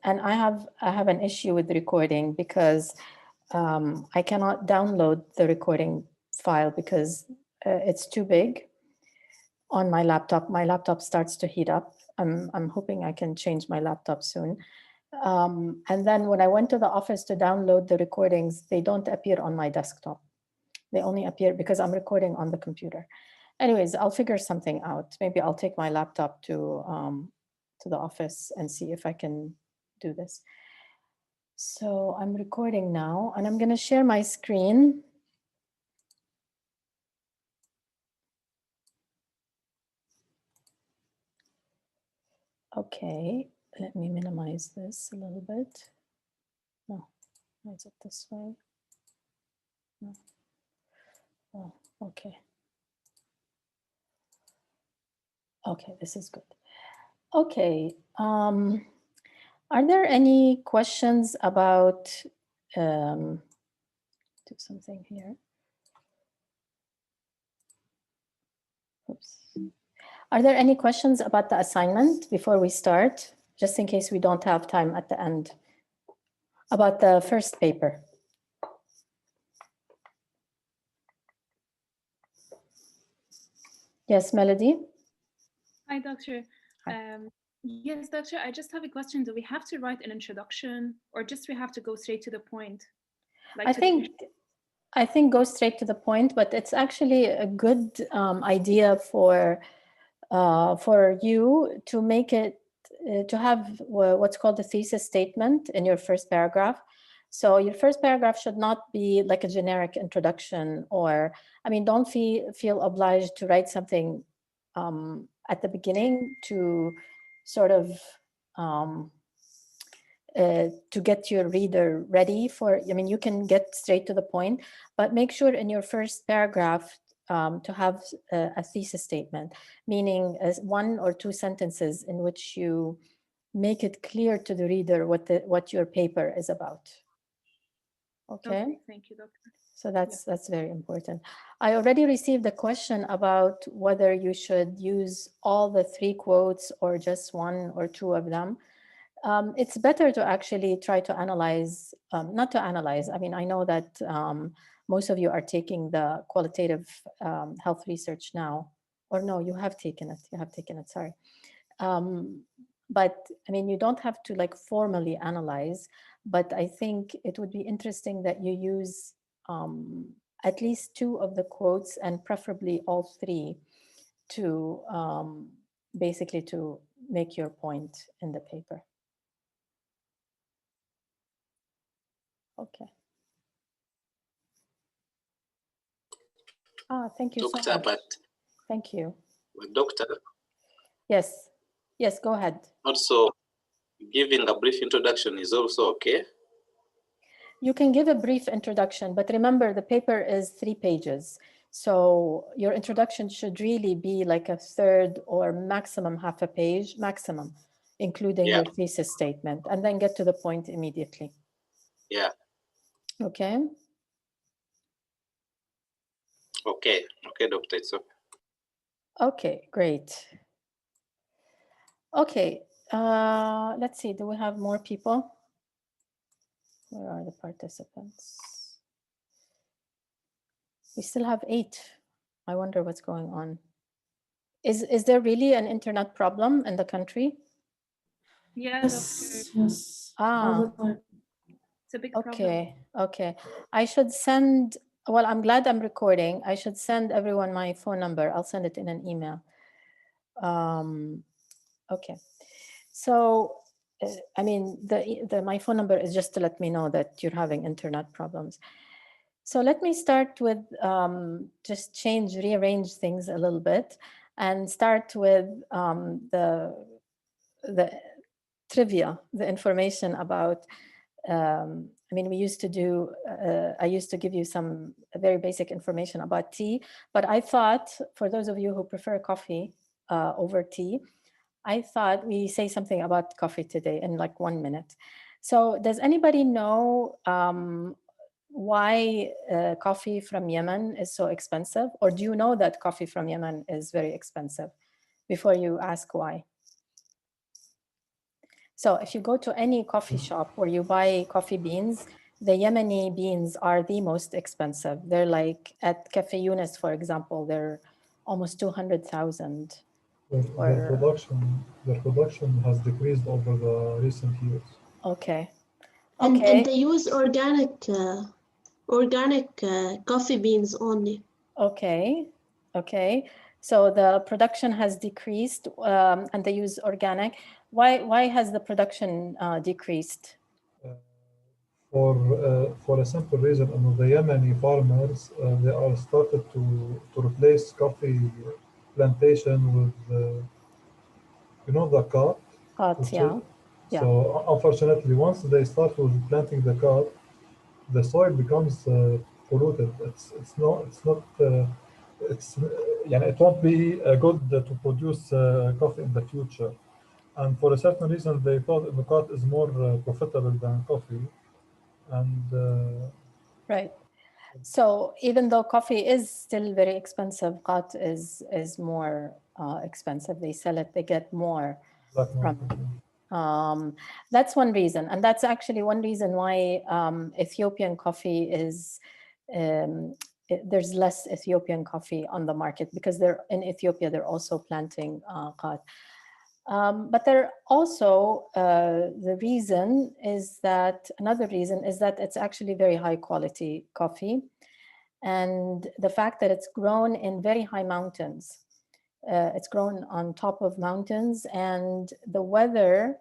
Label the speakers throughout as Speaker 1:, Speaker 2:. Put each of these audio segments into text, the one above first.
Speaker 1: And I have an issue with the recording because I cannot download the recording file because it's too big on my laptop. My laptop starts to heat up. I'm hoping I can change my laptop soon. And then when I went to the office to download the recordings, they don't appear on my desktop. They only appear because I'm recording on the computer. Anyways, I'll figure something out. Maybe I'll take my laptop to the office and see if I can do this. So I'm recording now, and I'm going to share my screen. Okay, let me minimize this a little bit. No, why is it this way? No. Oh, okay. Okay, this is good. Okay. Are there any questions about, do something here. Oops. Are there any questions about the assignment before we start, just in case we don't have time at the end, about the first paper? Yes, Melody?
Speaker 2: Hi, Doctor. Yes, Doctor, I just have a question. Do we have to write an introduction or just we have to go straight to the point? Like
Speaker 1: I think go straight to the point, but it's actually a good idea for you to make it, to have what's called a thesis statement in your first paragraph. So your first paragraph should not be like a generic introduction, or, I mean, don't feel obliged to write something at the beginning to sort of to get your reader ready for, I mean, you can get straight to the point, but make sure in your first paragraph to have a thesis statement, meaning one or two sentences in which you make it clear to the reader what your paper is about. Okay,
Speaker 2: thank you, Doctor.
Speaker 1: So that's very important. I already received a question about whether you should use all the 3 quotes or just 1 or 2 of them. It's better to actually try to analyze, not to analyze. I mean, I know that most of you are taking the qualitative health research now, or no, you have taken it, sorry. But I mean, you don't have to like formally analyze, but I think it would be interesting that you use at least 2 of the quotes and preferably all 3 to basically to make your point in the paper. Okay. Thank you
Speaker 3: Doctor,
Speaker 1: so much.
Speaker 3: but
Speaker 1: thank you.
Speaker 3: Doctor?
Speaker 1: Yes. Yes, go ahead.
Speaker 3: Also, giving a brief introduction is also okay?
Speaker 1: You can give a brief introduction, but remember the paper is 3 pages. So your introduction should really be like a third or maximum half a page, maximum, including your thesis statement, and then get to the point immediately.
Speaker 3: Yeah.
Speaker 1: Okay.
Speaker 3: Okay, Doctor, it's okay.
Speaker 1: Okay, great. Okay, let's see, do we have more people? Where are the participants? We still have 8. I wonder what's going on. Is there really an internet problem in the country?
Speaker 2: Yes.
Speaker 4: Yes.
Speaker 2: It's a big
Speaker 1: okay,
Speaker 2: problem.
Speaker 1: Okay. I should send, well, I'm glad I'm recording. I should send everyone my phone number. I'll send it in an email. Okay. So, I mean, my phone number is just to let me know that you're having internet problems. So let me start with just rearrange things a little bit and start with the trivia, the information about, I mean, we used to do, I used to give you some very basic information about tea, but I thought for those of you who prefer coffee over tea, I thought we say something about coffee today in like 1 minute. So does anybody know why coffee from Yemen is so expensive? Or do you know that coffee from Yemen is very expensive before you ask why? So if you go to any coffee shop where you buy coffee beans, the Yemeni beans are the most expensive. They're like at Cafe Yunus, for example, they're almost 200,000.
Speaker 4: Their production has decreased over the recent years.
Speaker 1: Okay.
Speaker 5: And they use organic coffee beans only.
Speaker 1: Okay. So the production has decreased, and they use organic. Why has the production decreased?
Speaker 4: For a simple reason, the Yemeni farmers they are started to replace coffee plantation with the cart.
Speaker 1: Yeah.
Speaker 4: So unfortunately, once they start with planting the cart, the soil becomes polluted. It won't be good to produce coffee in the future. And for a certain reason, they thought the cart is more profitable than coffee. And
Speaker 1: right. So even though coffee is still very expensive, qat is more expensive. They sell it, they get more from it. That's one reason. And that's actually one reason why Ethiopian coffee is, there's less Ethiopian coffee on the market, because they're in Ethiopia, they're also planting qat. But there also, another reason is that it's actually very high quality coffee. And the fact that it's grown in very high mountains. It's grown on top of mountains, and the weather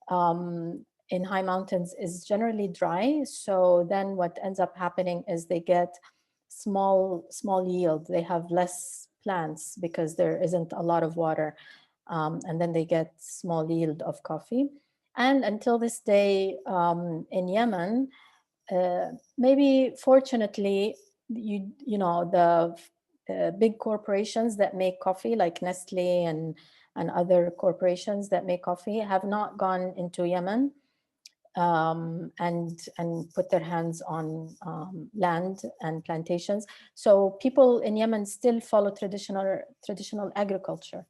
Speaker 1: in high mountains is generally dry. So then what ends up happening is they get small yield. They have less plants because there isn't a lot of water. And then they get small yield of coffee. And until this day in Yemen, maybe fortunately, the big corporations that make coffee, like Nestle and other corporations that make coffee, have not gone into Yemen and put their hands on land and plantations. So people in Yemen still follow traditional agriculture.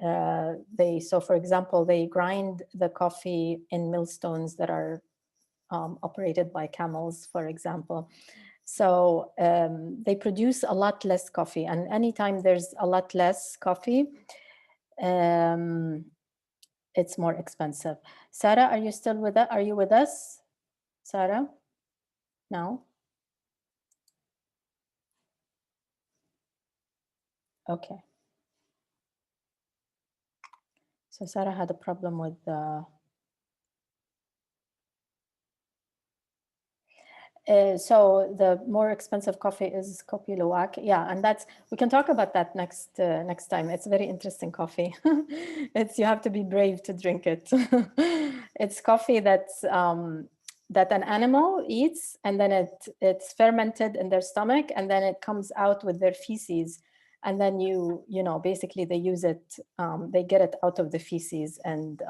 Speaker 1: So for example, they grind the coffee in millstones that are operated by camels, for example. So they produce a lot less coffee, and anytime there's a lot less coffee, it's more expensive. Sarah, are you still with us? Are you with us, Sarah? No? Okay. So Sarah had a problem with the... so the more expensive coffee is Kopi Luwak. Yeah, and we can talk about that next time. It's very interesting coffee. You have to be brave to drink it. It's coffee that an animal eats, and then it's fermented in their stomach, and then it comes out with their feces. And then basically they use it, they get it out of the feces and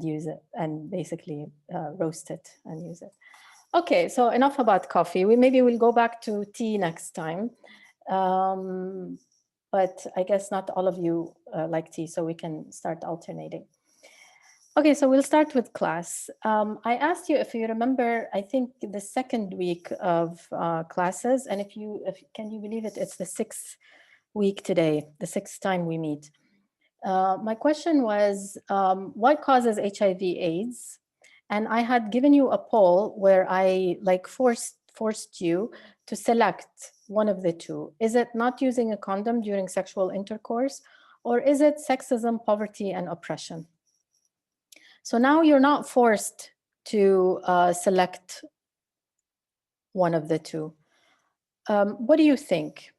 Speaker 1: use it, and basically roast it and use it. Okay, so enough about coffee. Maybe we'll go back to tea next time. But I guess not all of you like tea, so we can start alternating. Okay, so we'll start with class. I asked you if you remember, I think the second week of classes, and can you believe it? It's the 6th week today, the 6th time we meet. My question was, what causes HIV/AIDS? And I had given you a poll where I forced you to select one of the two. Is it not using a condom during sexual intercourse, or is it sexism, poverty, and oppression? So now you're not forced to select one of the two. What do you think?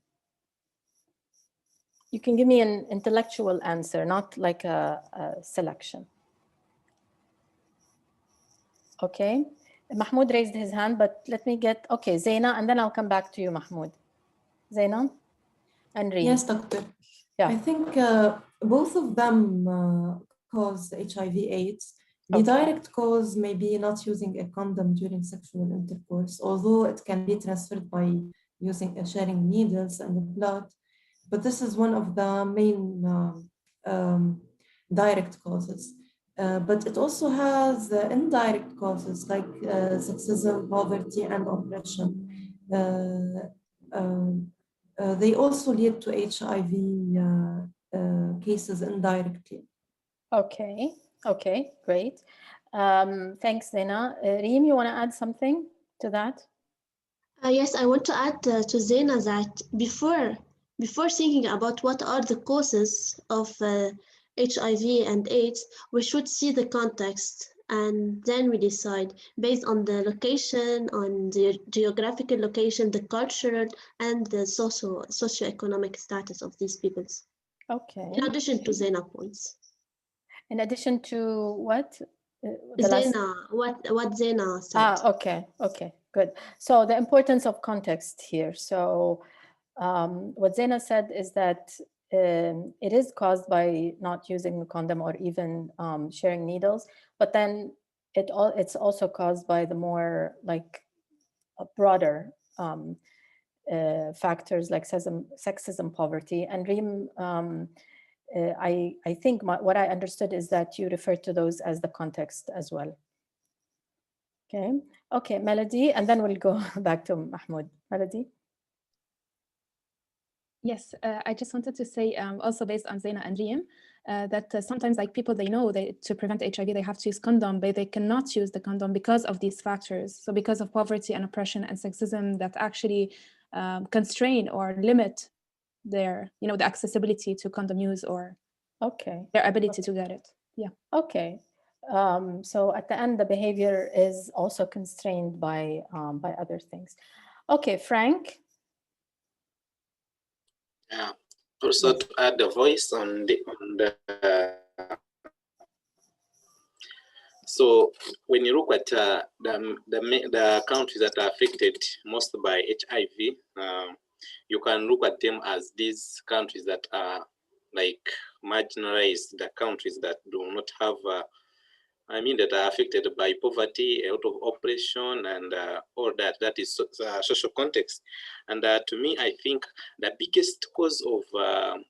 Speaker 1: You can give me an intellectual answer, not like a selection. Okay, Mahmoud raised his hand, but let me get, okay, Zaina, and then I'll come back to you, Mahmoud. Zaina and Reem.
Speaker 6: Yes, doctor.
Speaker 1: Yeah.
Speaker 6: I think both of them cause HIV/AIDS. The direct cause may be not using a condom during sexual intercourse, although it can be transferred by sharing needles and the blood. But this is one of the main direct causes. But it also has indirect causes like sexism, poverty, and oppression. They also lead to HIV cases indirectly.
Speaker 1: Okay, okay, great. Thanks, Zena. Reem, you want to add something to that?
Speaker 5: Yes, I want to add to Zena that before thinking about what are the causes of HIV and AIDS, we should see the context and then we decide based on the location, on the geographical location, the cultural and the socioeconomic status of these peoples.
Speaker 1: Okay.
Speaker 5: In addition to Zena points.
Speaker 1: In addition to what?
Speaker 5: Zena, what Zena said.
Speaker 1: Okay, okay, good. So the importance of context here. So what Zena said is that it is caused by not using the condom or even sharing needles, but then it's also caused by the more like broader factors like sexism, poverty, and Reem. I think what I understood is that you refer to those as the context as well. Okay, Melody, and then we'll go back to Mahmoud. Melody?
Speaker 7: Yes, I just wanted to say also based on Zena and Reem, that sometimes like people, they know that to prevent HIV, they have to use condom, but they cannot use the condom because of these factors. So because of poverty and oppression and sexism that actually constrain or limit their, the accessibility to condom use or their ability to get it. Yeah.
Speaker 1: Okay. So at the end, the behavior is also constrained by other things. Okay, Frank.
Speaker 3: Yeah. Also to add the voice on the so when you look at the countries that are affected most by HIV, you can look at them as these countries that are like marginalized, the countries that do not have that are affected by poverty, a lot of oppression, and all that. That is social context. And to me, I think the biggest cause of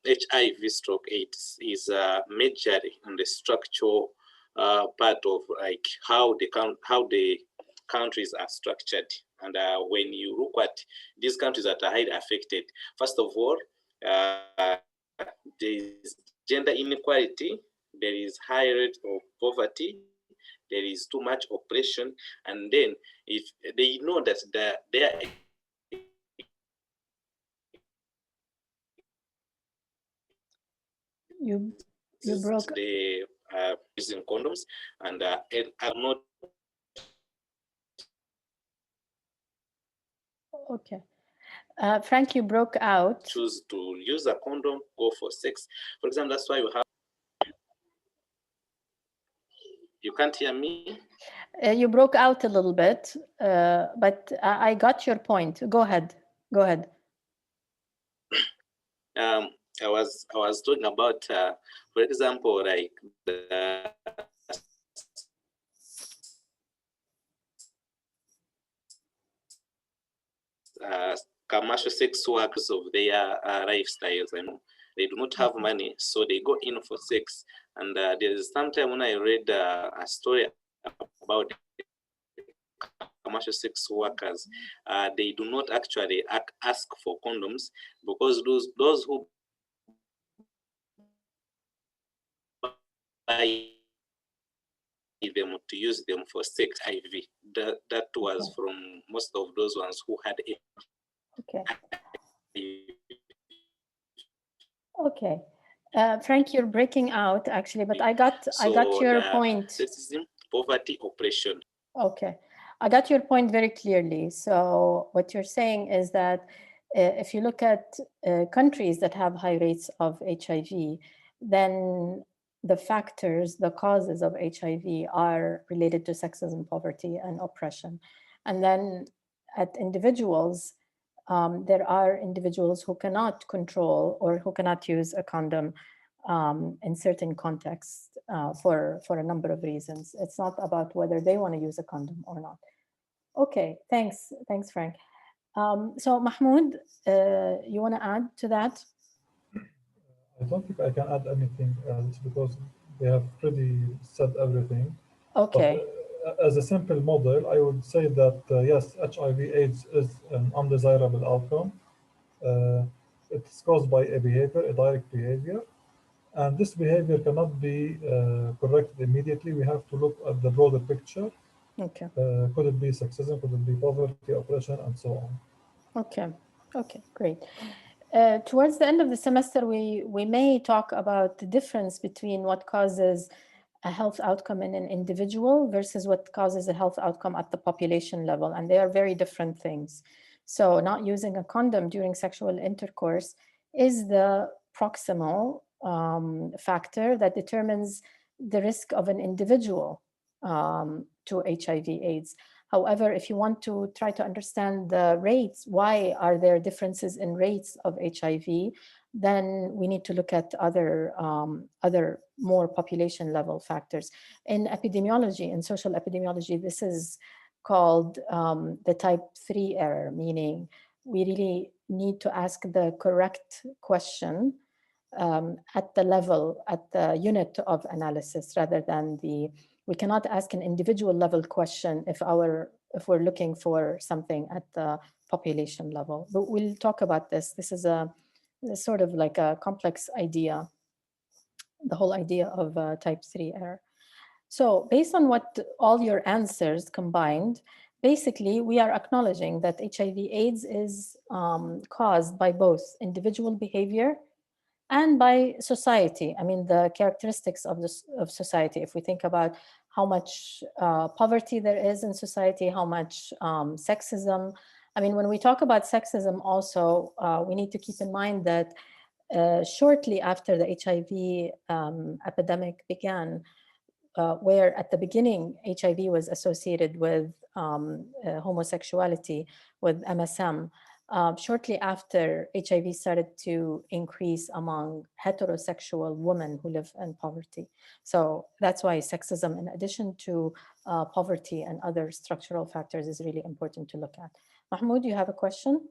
Speaker 3: HIV/AIDS is majorly on the structural part of like how the countries are structured. And when you look at these countries that are highly affected, first of all, there is gender inequality, there is high rate of poverty, there is too much oppression, and then if they know that they are
Speaker 1: you broke
Speaker 3: the using condoms and are not
Speaker 1: okay. Frank, you broke out.
Speaker 3: Choose to use a condom, go for sex. For example, that's why we have. You can't hear me?
Speaker 1: You broke out a little bit, but I got your point. Go ahead. Go ahead.
Speaker 3: I was talking about, for example, like the commercial sex workers of their lifestyles. I know they do not have money, so they go in for sex. And there is sometime when I read a story about commercial sex workers, they do not actually ask for condoms because those who buy them to use them for sex IV. That was from most of those ones who had it.
Speaker 1: Okay. Frank, you're breaking out actually, but I got your point.
Speaker 3: Sexism, poverty, oppression.
Speaker 1: Okay, I got your point very clearly. So what you're saying is that if you look at countries that have high rates of HIV, then the factors, the causes of HIV are related to sexism, poverty, and oppression. And then at individuals, there are individuals who cannot control or who cannot use a condom in certain contexts for a number of reasons. It's not about whether they want to use a condom or not. Okay, thanks, Frank. So Mahmoud, you want to add to that?
Speaker 4: I don't think I can add anything else because They have pretty said everything.
Speaker 1: Okay.
Speaker 4: But as a simple model, I would say that yes, HIV/AIDS is an undesirable outcome. It's caused by a behavior, a direct behavior, and this behavior cannot be corrected immediately. We have to look at the broader picture.
Speaker 1: Okay.
Speaker 4: Could it be sexism? Could it be poverty, oppression, and so on?
Speaker 1: Okay. Okay. Great. Towards the end of the semester, we may talk about the difference between what causes a health outcome in an individual versus what causes a health outcome at the population level, and they are very different things. So, not using a condom during sexual intercourse is the proximal factor that determines the risk of an individual to HIV/AIDS. However, if you want to try to understand the rates, why are there differences in rates of HIV, then we need to look at other more population level factors. In epidemiology, in social epidemiology, this is called the type 3 error, meaning we really need to ask the correct question at the level, at the unit of analysis, rather than we cannot ask an individual level question if we're looking for something at the population level. But we'll talk about this. This is a sort of like a complex idea, the whole idea of type 3 error. So based on what all your answers combined, basically we are acknowledging that HIV/AIDS is caused by both individual behavior and by society. I mean, the characteristics of society. If we think about how much poverty there is in society, how much sexism. I mean, when we talk about sexism also, we need to keep in mind that shortly after the HIV epidemic began, where at the beginning HIV was associated with homosexuality, with MSM, shortly after, HIV started to increase among heterosexual women who live in poverty. So that's why sexism, in addition to poverty and other structural factors, is really important to look at. Mahmoud, you have a question?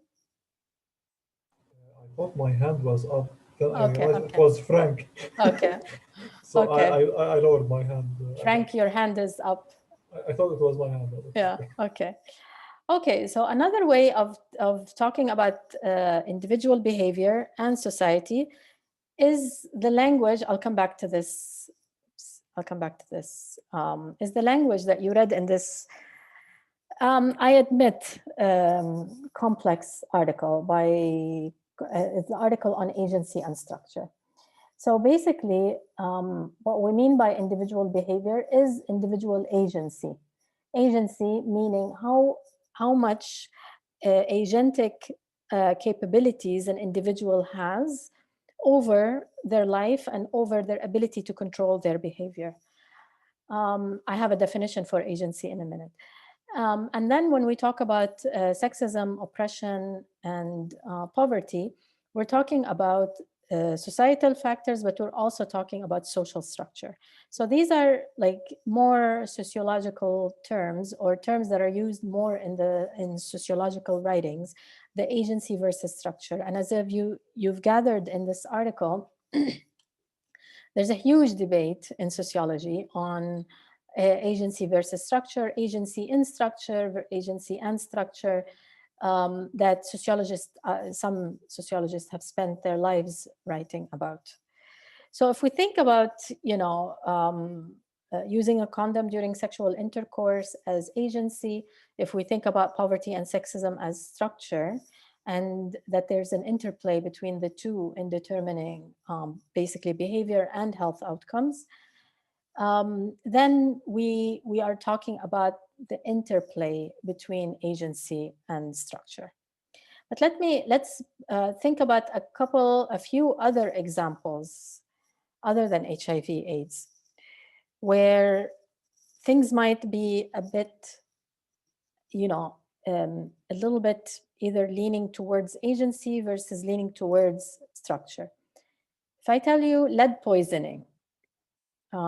Speaker 4: I thought my hand was up. Then I
Speaker 1: Okay,
Speaker 4: realized
Speaker 1: okay.
Speaker 4: it was Frank.
Speaker 1: Okay.
Speaker 4: So
Speaker 1: Okay.
Speaker 4: I lowered my hand.
Speaker 1: Frank, your hand is up.
Speaker 4: I thought it was my hand.
Speaker 1: Yeah, okay. Okay, so another way of talking about individual behavior and society is the language. I'll come back to this. Is the language that you read in this, I admit, complex article by, it's an article on agency and structure. So basically, what we mean by individual behavior is individual agency. Agency meaning how much agentic capabilities an individual has over their life and over their ability to control their behavior. I have a definition for agency in a minute. And then when we talk about sexism, oppression, and poverty, we're talking about societal factors, but we're also talking about social structure. So these are like more sociological terms, or terms that are used more in sociological writings, the agency versus structure. And as if you've gathered in this article, there's a huge debate in sociology on agency versus structure, agency in structure, agency and structure, that some sociologists have spent their lives writing about. So if we think about, using a condom during sexual intercourse as agency, if we think about poverty and sexism as structure, and that there's an interplay between the two in determining basically behavior and health outcomes, then we are talking about the interplay between agency and structure. But let's think about a few other examples other than HIV/AIDS, where things might be a bit, a little bit either leaning towards agency versus leaning towards structure. If I tell you lead poisoning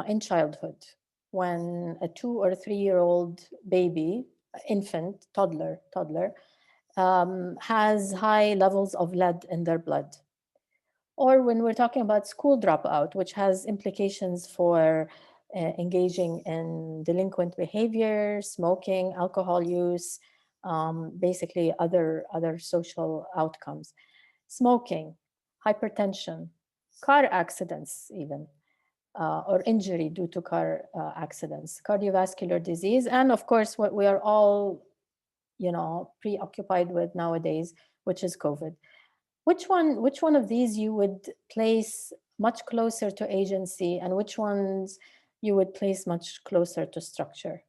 Speaker 1: in childhood, when a 2 or 3 year old baby, infant, toddler, has high levels of lead in their blood, Or when we're talking about school dropout, which has implications for engaging in delinquent behavior, smoking, alcohol use, basically other social outcomes. Smoking, hypertension, car accidents even, or injury due to car accidents, cardiovascular disease, and of course what we are all, preoccupied with nowadays, which is COVID. Which one of these you would place much closer to agency, and which ones you would place much closer to structure?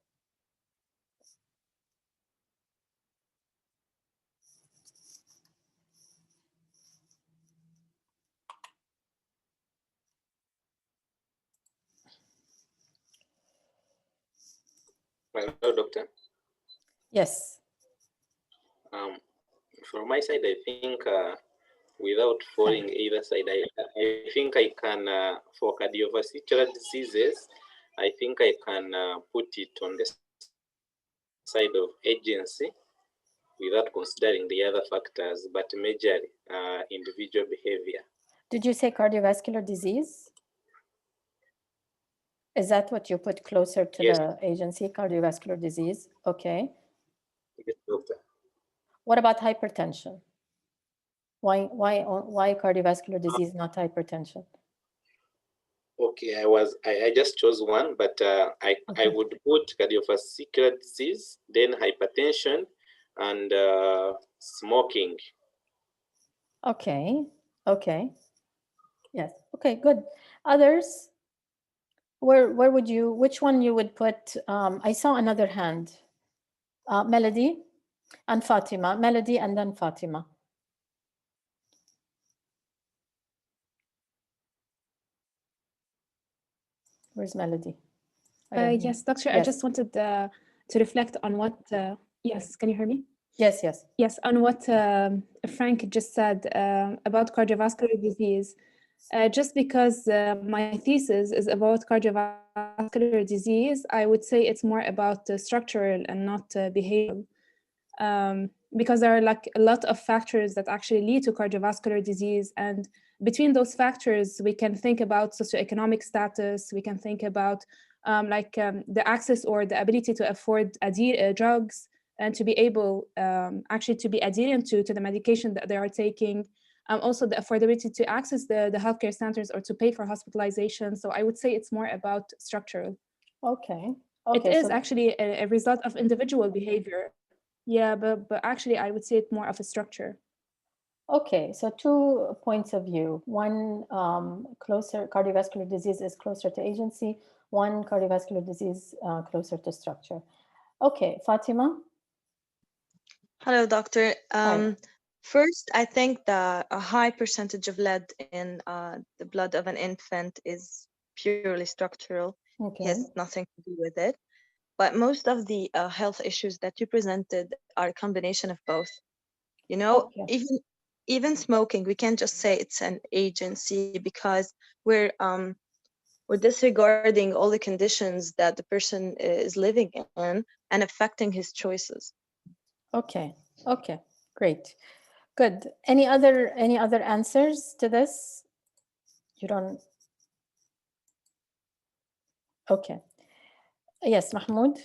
Speaker 3: Hello, Doctor.
Speaker 1: Yes.
Speaker 3: From my side, I think without falling either side, I think I can, for cardiovascular diseases, I think I can put it on the side of agency without considering the other factors, but majorly individual behavior.
Speaker 1: Did you say cardiovascular disease? Is that what you put closer to
Speaker 3: Yes.
Speaker 1: the agency, cardiovascular disease? Okay.
Speaker 3: Yes, Doctor.
Speaker 1: What about hypertension? Why cardiovascular disease, not hypertension?
Speaker 3: Okay, I just chose one, but I would put cardiovascular disease, then hypertension, and smoking.
Speaker 1: Okay. Yes. Okay, good. Others? Where would you, which one you would put? I saw another hand. Melody and Fatima. Melody and then Fatima. Where's Melody?
Speaker 7: Yes, Doctor,
Speaker 1: Yes.
Speaker 7: I just wanted to reflect on what, yes, can you hear me?
Speaker 1: Yes.
Speaker 7: Yes, on what Frank just said about cardiovascular disease. Just because my thesis is about cardiovascular disease, I would say it's more about structural and not behavioral. Because there are like a lot of factors that actually lead to cardiovascular disease. And between those factors, we can think about socioeconomic status, we can think about the access or the ability to afford drugs, and to be able actually to be adherent to the medication that they are taking. Also the affordability to access the healthcare centers or to pay for hospitalization. So I would say it's more about structural.
Speaker 1: Okay.
Speaker 7: It is actually a result of individual behavior. Yeah, but actually I would say it more of a structure.
Speaker 1: Okay, so 2 points of view. One, closer, cardiovascular disease is closer to agency. One, cardiovascular disease closer to structure. Okay, Fatima.
Speaker 8: Hello, Doctor.
Speaker 1: Hi.
Speaker 8: First, I think that a high percentage of lead in the blood of an infant is purely structural.
Speaker 1: Okay.
Speaker 8: It has nothing to do with it. But most of the health issues that you presented are a combination of both. You know,
Speaker 1: Okay.
Speaker 8: even smoking, we can't just say it's an agency because we're disregarding all the conditions that the person is living in and affecting his choices.
Speaker 1: Okay, great. Good. Any other answers to this? You don't? Okay. Yes, Mahmoud.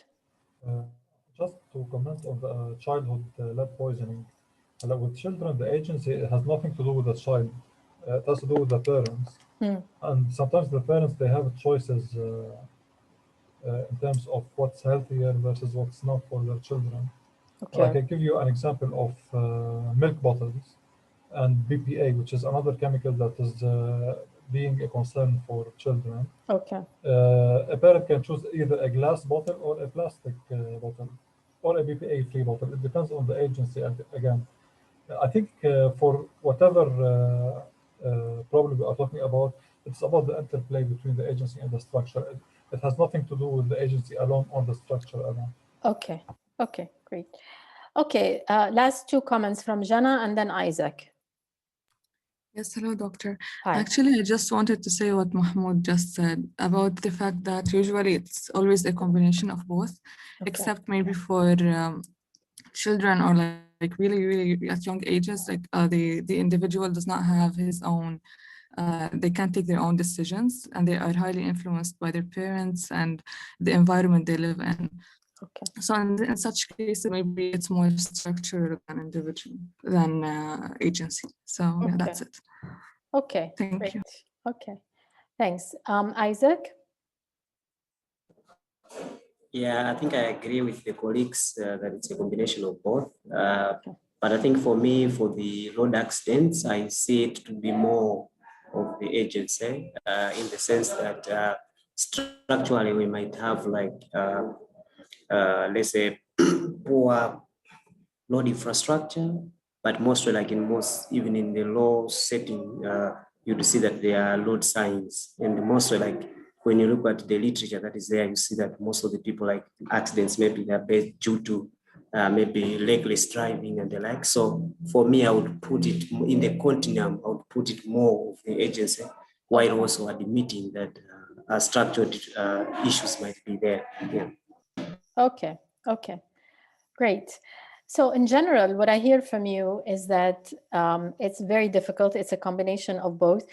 Speaker 4: Just to comment on the childhood lead poisoning. With children, the agency has nothing to do with the child. It has to do with the parents. And sometimes the parents, they have choices in terms of what's healthier versus what's not for their children.
Speaker 1: Okay.
Speaker 4: Like I give you an example of milk bottles and BPA, which is another chemical that is being a concern for children.
Speaker 1: Okay.
Speaker 4: A parent can choose either a glass bottle or a plastic bottle or a BPA-free bottle. It depends on the agency. And again, I think for whatever problem we are talking about, it's about the interplay between the agency and the structure. It has nothing to do with the agency alone or the structure alone.
Speaker 1: Okay, great. Okay, last 2 comments from Jana and then Isaac.
Speaker 9: Yes, hello, Doctor.
Speaker 1: Hi.
Speaker 9: Actually, I just wanted to say what Mahmoud just said about the fact that usually it's always a combination of both, except maybe for children or like really, really at young ages, like the individual does not have his own they can't take their own decisions, and they are highly influenced by their parents and the environment they live in.
Speaker 1: Okay.
Speaker 9: So in such cases, maybe it's more structural than individual than agency. So yeah, that's it.
Speaker 1: Okay.
Speaker 9: Thank
Speaker 1: Great.
Speaker 9: you.
Speaker 1: Okay. Thanks. Isaac?
Speaker 10: Yeah, I think I agree with the colleagues that it's a combination of both. But I think for me, for the road accidents, I see it to be more of the agency in the sense that structurally we might have like, let's say, poor road infrastructure, but mostly like in most, even in the low setting, you'd see that there are road signs, and mostly like when you look at the literature that is there, you see that most of the people like accidents, maybe they're based due to maybe reckless driving and the like. So for me, I would put it in the continuum, I would put it more of the agency, while also admitting that structured issues might be there. Yeah.
Speaker 1: Okay. Okay. Great. So in general, what I hear from you is that it's very difficult. It's a combination of both.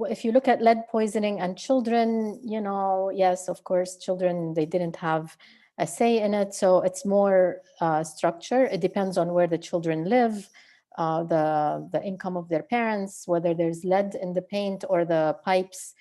Speaker 1: If you look at lead poisoning and children, you know, yes, of course, children, they didn't have a say in it. So it's more structure. It depends on where the children live, the income of their parents, whether there's lead in the paint or the pipes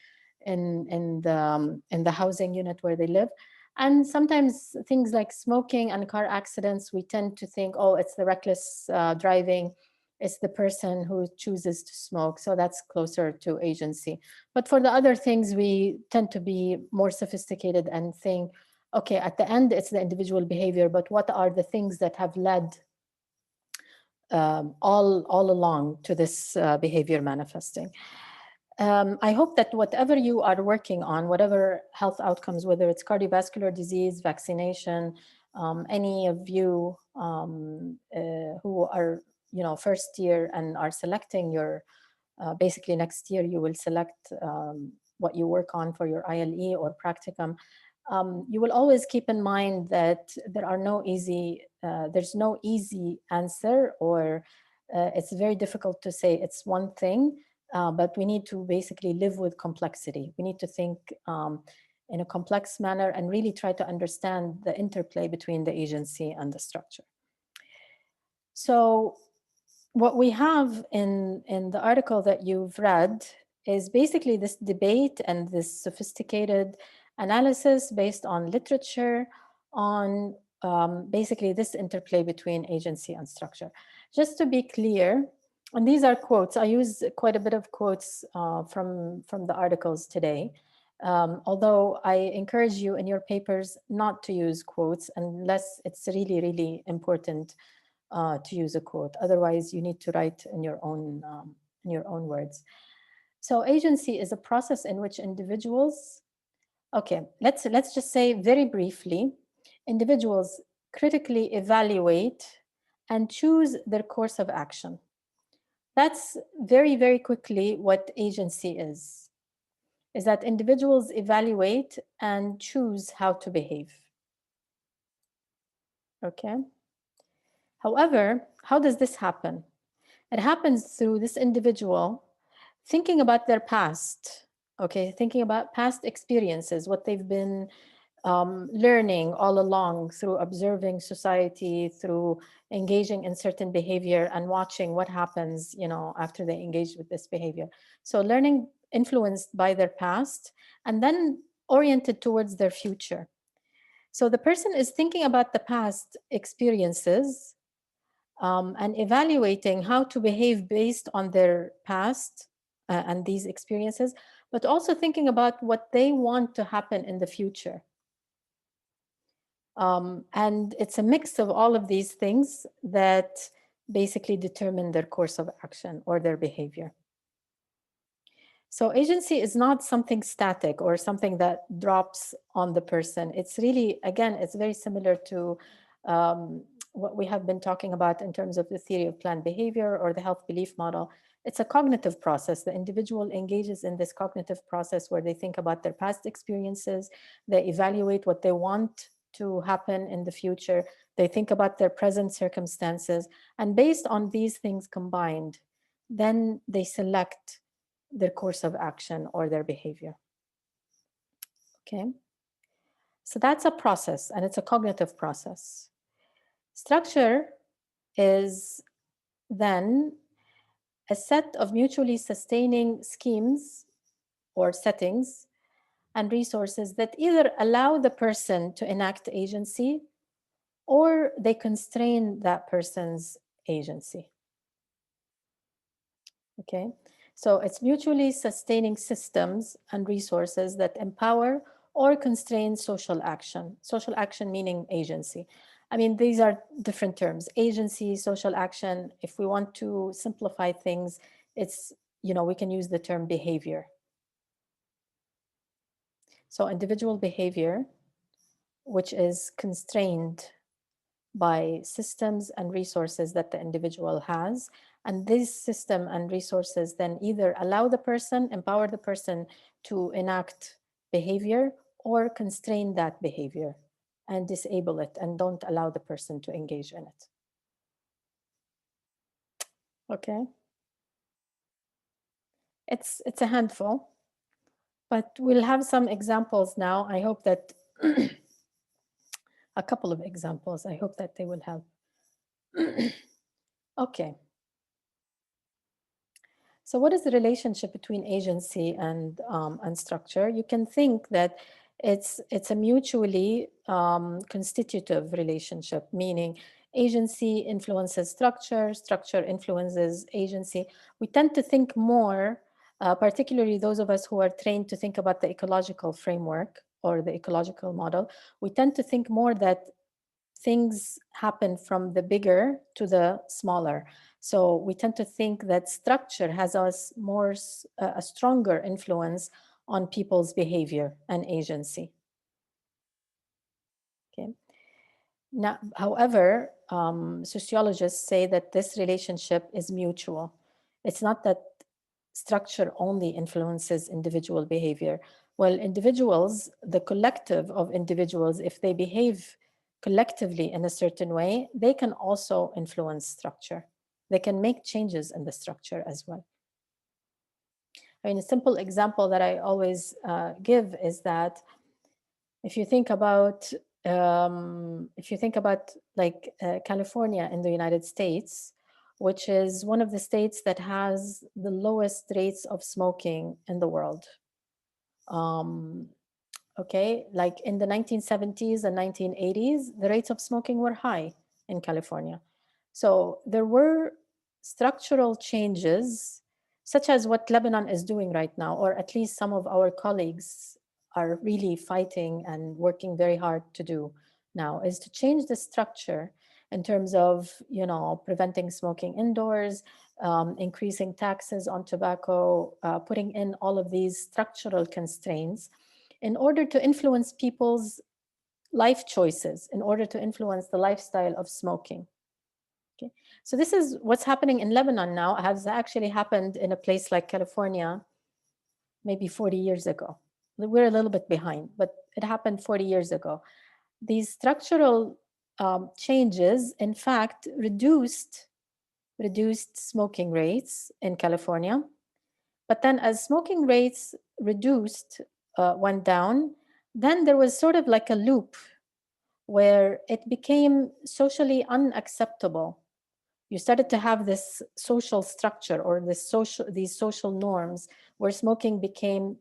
Speaker 1: in the housing unit where they live. And sometimes things like smoking and car accidents, we tend to think, oh, it's the reckless driving. It's the person who chooses to smoke. So that's closer to agency. But for the other things, we tend to be more sophisticated and think, okay, at the end, it's the individual behavior, but what are the things that have led all along to this behavior manifesting? I hope that whatever you are working on, whatever health outcomes, whether it's cardiovascular disease, vaccination, any of you who are, you know, first year and are selecting your, basically next year you will select what you work on for your ILE or practicum. You will always keep in mind that there are no easy, there's no easy answer, or it's very difficult to say it's one thing. But we need to basically live with complexity. We need to think in a complex manner and really try to understand the interplay between the agency and the structure. So what we have in the article that you've read is basically this debate and this sophisticated analysis based on literature on basically this interplay between agency and structure. Just to be clear, and these are quotes. I use quite a bit of quotes from the articles today, although I encourage you in your papers not to use quotes unless it's really, really important to use a quote. Otherwise, you need to write in your own words. So agency is a process in which individuals, okay, let's just say very briefly, individuals critically evaluate and choose their course of action. That's very, very quickly what agency is that individuals evaluate and choose how to behave. Okay. However, how does this happen? It happens through this individual thinking about their past, okay, thinking about past experiences, what they've been learning all along through observing society, through engaging in certain behavior and watching what happens, you know, after they engage with this behavior. So learning influenced by their past and then oriented towards their future. So the person is thinking about the past experiences and evaluating how to behave based on their past and these experiences, but also thinking about what they want to happen in the future. And it's a mix of all of these things that basically determine their course of action or their behavior. So agency is not something static or something that drops on the person. It's really, again, it's very similar to what we have been talking about in terms of the theory of planned behavior or the health belief model. It's a cognitive process. The individual engages in this cognitive process where they think about their past experiences, they evaluate what they want to happen in the future, they think about their present circumstances, and based on these things combined, then they select their course of action or their behavior. Okay, so that's a process, and it's a cognitive process. Structure is then a set of mutually sustaining schemes or settings and resources that either allow the person to enact agency or they constrain that person's agency. Okay, so it's mutually sustaining systems and resources that empower or constrain social action. Social action meaning agency. I mean, these are different terms. Agency, social action. If we want to simplify things, it's, you know, we can use the term behavior. So individual behavior, which is constrained by systems and resources that the individual has. And this system and resources then either allow the person, empower the person to enact behavior, or constrain that behavior and disable it and don't allow the person to engage in it. Okay. It's a handful, but we'll have some examples now. I hope that a couple of examples, I hope that they will help. Okay. So what is the relationship between agency and structure? You can think that it's a mutually constitutive relationship, meaning agency influences structure, structure influences agency. We tend to think more, particularly those of us who are trained to think about the ecological framework or the ecological model, we tend to think more that things happen from the bigger to the smaller. So we tend to think that structure has a stronger influence on people's behavior and agency. Okay. Now, however, sociologists say that this relationship is mutual. It's not that structure only influences individual behavior. Well, individuals, the collective of individuals, if they behave collectively in a certain way, they can also influence structure. They can make changes in the structure as well. I mean, a simple example that I always give is that if you think about like California in the United States, which is one of the states that has the lowest rates of smoking in the world. Okay, like in the 1970s and 1980s, the rates of smoking were high in California. So there were structural changes, such as what Lebanon is doing right now, or at least some of our colleagues are really fighting and working very hard to do now, is to change the structure in terms of, you know, preventing smoking indoors, increasing taxes on tobacco, putting in all of these structural constraints in order to influence people's life choices, in order to influence the lifestyle of smoking. Okay, so this is what's happening in Lebanon now. It has actually happened in a place like California maybe 40 years ago. We're a little bit behind, but it happened 40 years ago. These structural changes, in fact, reduced smoking rates in California. But then as smoking rates went down, then there was sort of like a loop where it became socially unacceptable. You started to have this social structure or these social norms where smoking became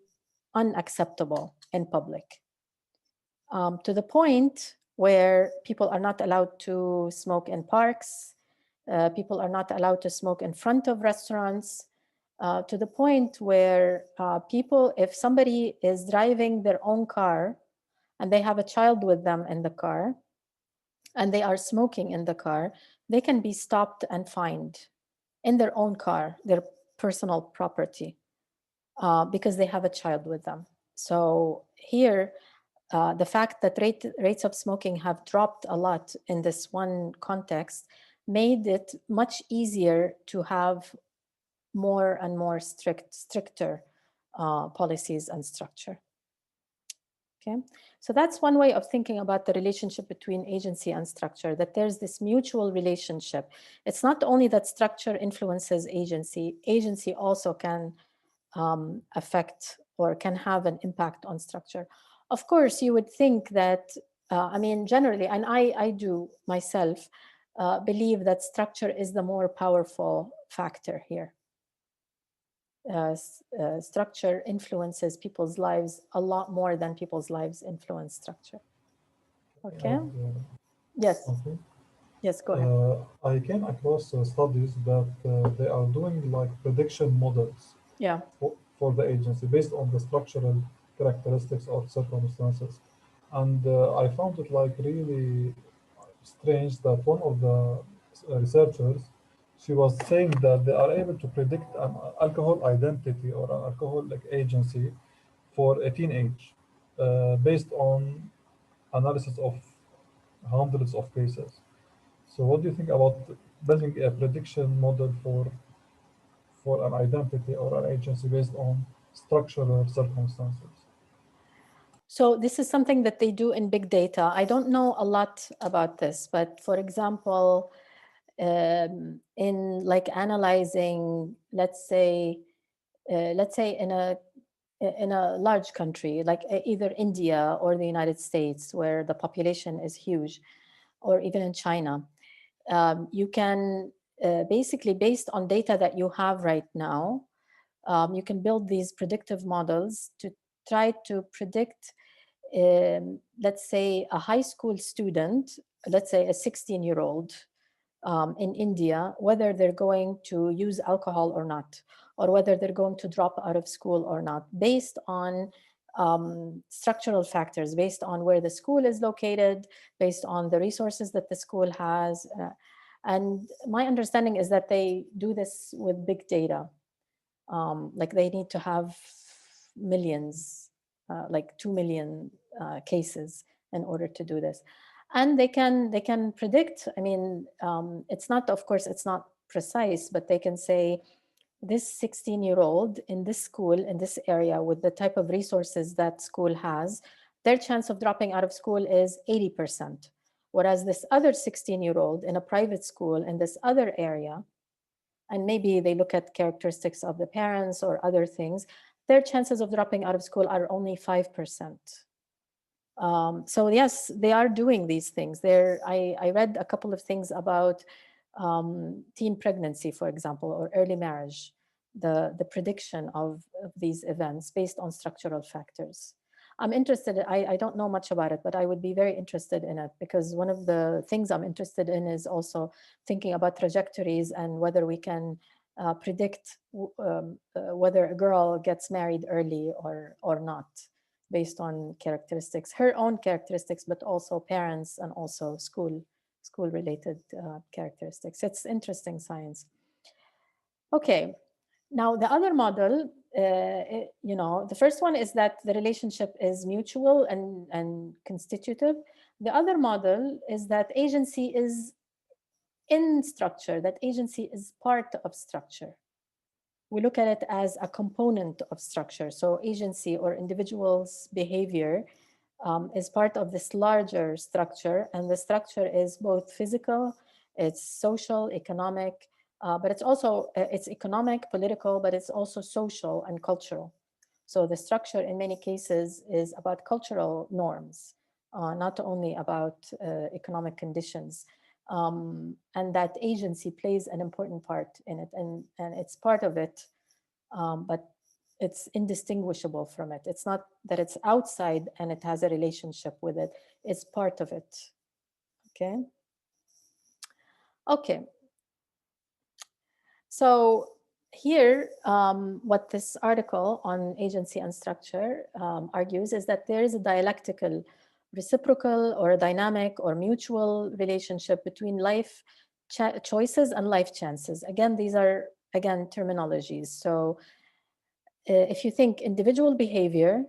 Speaker 1: unacceptable in public, to the point where people are not allowed to smoke in parks, people are not allowed to smoke in front of restaurants, to the point where people, if somebody is driving their own car and they have a child with them in the car and they are smoking in the car, they can be stopped and fined in their own car, their personal property, because they have a child with them. So here, the fact that rates of smoking have dropped a lot in this one context made it much easier to have more and more stricter policies and structure. Okay, so that's one way of thinking about the relationship between agency and structure, that there's this mutual relationship. It's not only that structure influences agency, agency also can affect or can have an impact on structure. Of course, you would think that, I mean, generally, and I do myself, believe that structure is the more powerful factor here. Structure influences people's lives a lot more than people's lives influence structure. Okay. Yes.
Speaker 4: Okay.
Speaker 1: Yes, go ahead.
Speaker 4: I came across studies that they are doing like prediction models
Speaker 1: Yeah.
Speaker 4: for the agency based on the structural characteristics or circumstances. And I found it like really strange that one of the researchers, she was saying that they are able to predict an alcohol identity or an alcoholic agency for a teenage based on analysis of hundreds of cases. So what do you think about building a prediction model for an identity or an agency based on structural circumstances?
Speaker 1: So this is something that they do in big data. I don't know a lot about this, but for example, in like analyzing, let's say in a large country like either India or the United States, where the population is huge, or even in China, you can basically, based on data that you have right now, you can build these predictive models to try to predict, let's say, a high school student, let's say a 16-year-old in India, whether they're going to use alcohol or not, or whether they're going to drop out of school or not, based on structural factors, based on where the school is located, based on the resources that the school has. And my understanding is that they do this with big data. Like they need to have millions, like 2 million cases in order to do this. And they can predict. I mean, it's not, of course, it's not precise, but they can say this 16-year-old in this school, in this area, with the type of resources that school has, their chance of dropping out of school is 80%. Whereas this other 16-year-old in a private school in this other area, and maybe they look at characteristics of the parents or other things, their chances of dropping out of school are only 5%. So yes, they are doing these things. I read a couple of things about teen pregnancy, for example, or early marriage, the prediction of these events based on structural factors. I'm interested, I don't know much about it, but I would be very interested in it, because one of the things I'm interested in is also thinking about trajectories and whether we can predict whether a girl gets married early or not, based on characteristics, her own characteristics, but also parents and also school related characteristics. It's interesting science. Okay, now the other model, the first one is that the relationship is mutual and constitutive. The other model is that agency is in structure, that agency is part of structure. We look at it as a component of structure. So agency or individual's behavior is part of this larger structure, and the structure is both physical, it's social, economic, but it's also it's economic, political, but it's also social and cultural. So the structure in many cases is about cultural norms, not only about economic conditions. And that agency plays an important part in it, and it's part of it, but it's indistinguishable from it. It's not that it's outside and it has a relationship with it. It's part of it. Okay. Okay. So here, what this article on agency and structure argues is that there is a dialectical, reciprocal, or a dynamic or mutual relationship between life choices and life chances. Again, these are, again, terminologies. So if you think individual behavior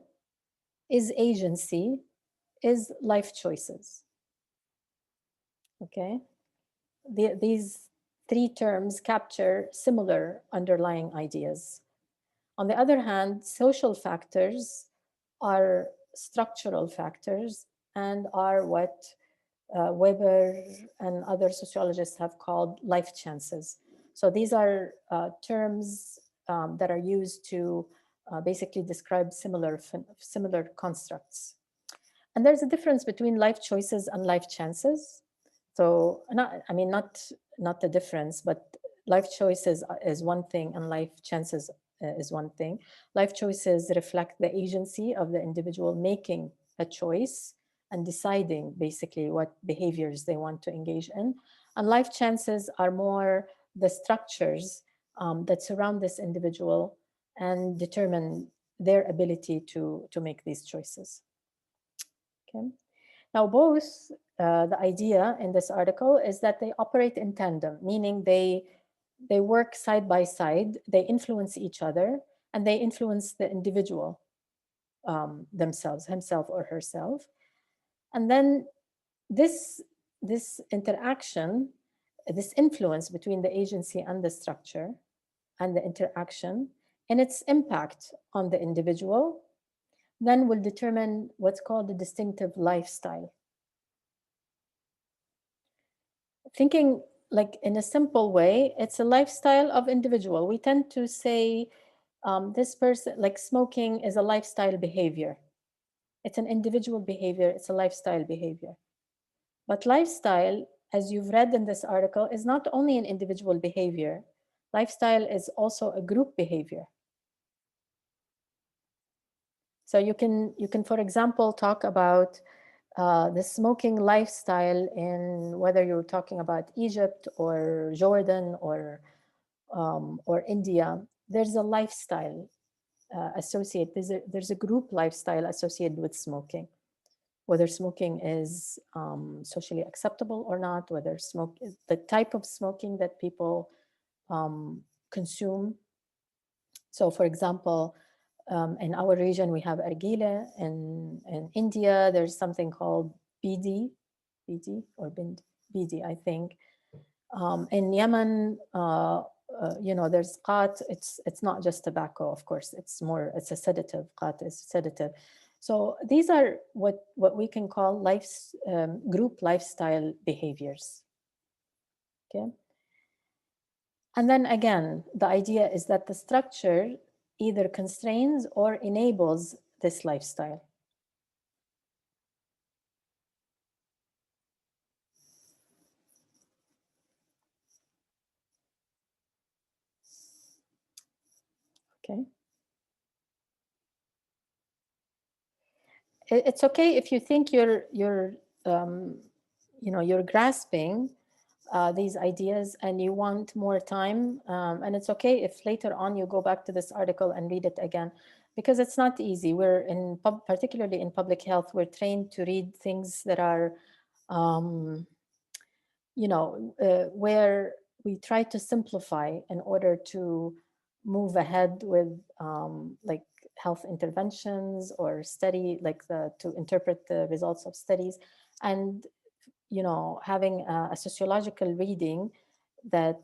Speaker 1: is agency, is life choices. Okay, these three terms capture similar underlying ideas. On the other hand, social factors are structural factors and are what Weber and other sociologists have called life chances. So these are terms that are used to basically describe similar constructs. And there's a difference between life choices and life chances. So not the difference, but life choices is one thing and life chances is one thing. Life choices reflect the agency of the individual making a choice and deciding basically what behaviors they want to engage in. And life chances are more the structures that surround this individual and determine their ability to make these choices. Okay. Now, both the idea in this article is that they operate in tandem, meaning they work side by side, they influence each other, and they influence the individual themselves, himself or herself. And then this interaction, this influence between the agency and the structure and the interaction and its impact on the individual then will determine what's called the distinctive lifestyle. Thinking like in a simple way, it's a lifestyle of individual. We tend to say this person, like smoking is a lifestyle behavior. It's an individual behavior, it's a lifestyle behavior. But lifestyle, as you've read in this article, is not only an individual behavior. Lifestyle is also a group behavior. So you can, for example, talk about the smoking lifestyle in whether you're talking about Egypt or Jordan or India. There's a lifestyle associated. There's a group lifestyle associated with smoking. Whether smoking is socially acceptable or not, whether the type of smoking that people consume. So, for example, in our region, we have argila. In India, there's something called bidi or bidi, I think. In Yemen, there's qat. It's not just tobacco, of course. It's a sedative. Qat is sedative. So these are what we can call group lifestyle behaviors. Okay. And then again, the idea is that the structure either constrains or enables this lifestyle. Okay. It's okay if you think you're grasping these ideas and you want more time, and it's okay if later on you go back to this article and read it again, because it's not easy. We're particularly in public health, we're trained to read things that are, where we try to simplify in order to move ahead with like health interventions or to interpret the results of studies, and having a sociological reading that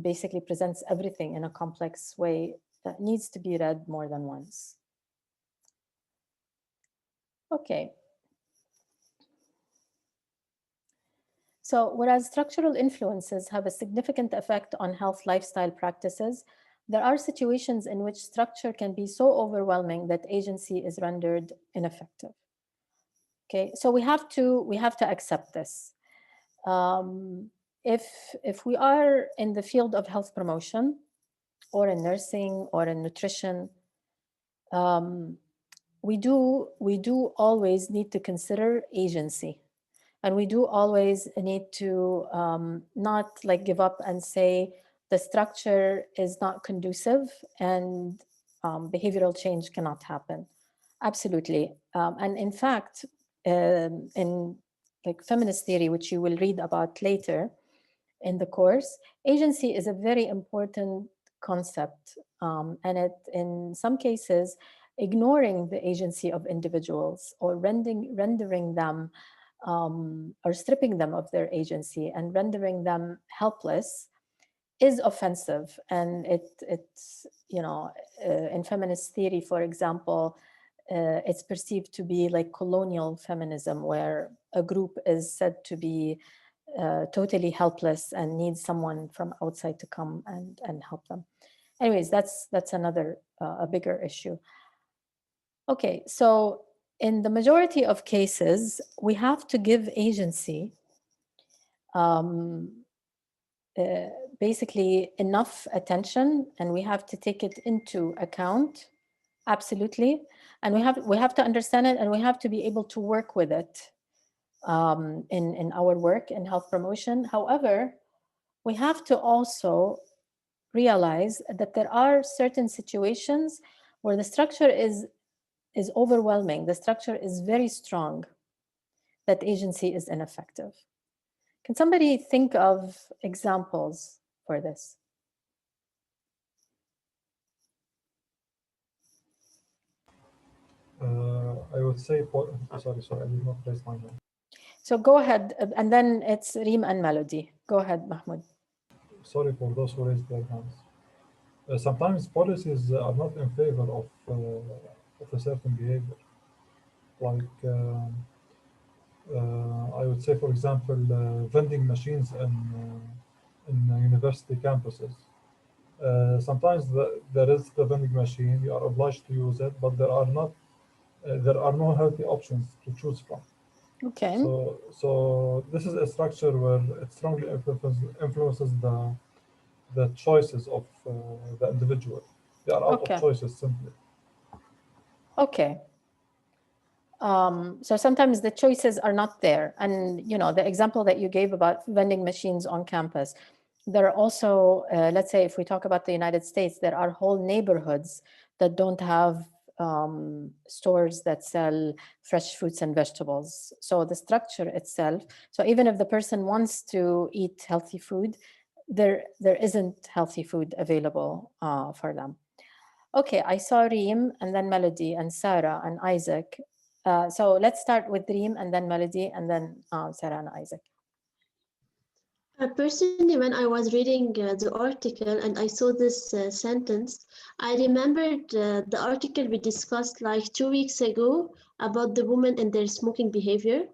Speaker 1: basically presents everything in a complex way that needs to be read more than once. Okay. So whereas structural influences have a significant effect on health lifestyle practices, there are situations in which structure can be so overwhelming that agency is rendered ineffective. Okay, so we have to accept this. If we are in the field of health promotion or in nursing or in nutrition, we do always need to consider agency. And we do always need to not like give up and say the structure is not conducive and behavioral change cannot happen. Absolutely. And in fact, in like feminist theory, which you will read about later in the course, agency is a very important concept. And in some cases, ignoring the agency of individuals or rendering them or stripping them of their agency and rendering them helpless is offensive. And it's in feminist theory, for example, it's perceived to be like colonial feminism, where a group is said to be totally helpless and needs someone from outside to come and help them. Anyways, that's another a bigger issue. Okay, so in the majority of cases, we have to give agency basically enough attention, and we have to take it into account, absolutely. And we have to understand it, and we have to be able to work with it in our work in health promotion. However, we have to also realize that there are certain situations where the structure is overwhelming, the structure is very strong, that agency is ineffective. Can somebody think of examples for this?
Speaker 4: I would say, sorry, I did not raise my hand.
Speaker 1: So go ahead, and then it's Reem and Melody. Go ahead, Mahmoud.
Speaker 4: Sorry for those who raised their hands. Sometimes policies are not in favor of a certain behavior. Like, I would say, for example, vending machines in university campuses. Sometimes there is the vending machine, you are obliged to use it, but there are no healthy options to choose from.
Speaker 1: Okay.
Speaker 4: So this is a structure where it strongly influences the choices of the individual. They are out of choices simply.
Speaker 1: Okay. So sometimes the choices are not there. And, you know, the example that you gave about vending machines on campus, there are also, let's say, if we talk about the United States, there are whole neighborhoods that don't have stores that sell fresh fruits and vegetables. So the structure itself, so even if the person wants to eat healthy food, there isn't healthy food available for them. Okay, I saw Reem and then Melody and Sarah and Isaac. So let's start with Reem and then Melody and then Sarah and Isaac.
Speaker 5: Personally, when I was reading the article and I saw this sentence, I remembered the article we discussed like 2 weeks ago about the women and their smoking behavior.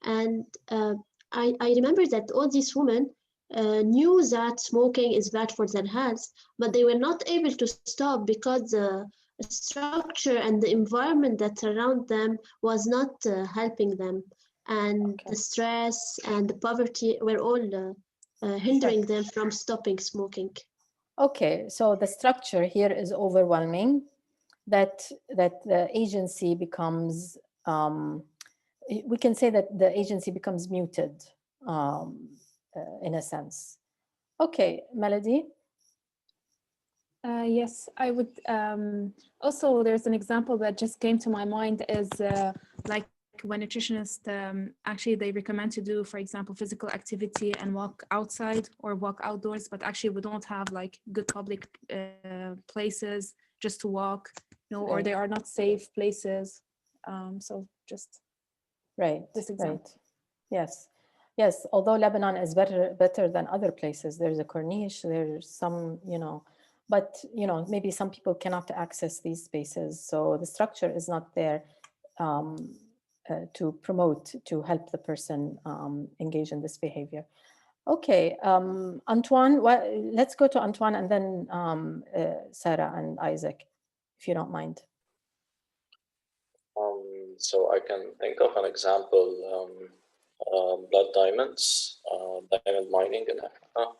Speaker 5: And I remember that all these women knew that smoking is bad for their health, but they were not able to stop because the structure and the environment that surround them was not helping them. And the stress and the poverty were all hindering them from stopping smoking.
Speaker 1: Okay, so the structure here is overwhelming, that the agency becomes, we can say that the agency becomes muted in a sense. Okay, Melody?
Speaker 7: Yes, I would. Also, there's an example that just came to my mind is like when nutritionists actually they recommend to do, for example, physical activity and walk outside or walk outdoors, but actually we don't have like good public places just to walk, you know, or they are not safe places. So just this example.
Speaker 1: Right. Yes. Although Lebanon is better than other places, there's a corniche, there's some, you know, but you know, maybe some people cannot access these spaces, so the structure is not there to promote, to help the person engage in this behavior. Okay, Antoine, let's go to Antoine and then Sarah and Isaac, if you don't mind.
Speaker 11: So I can think of an example, blood diamonds, diamond mining in Africa.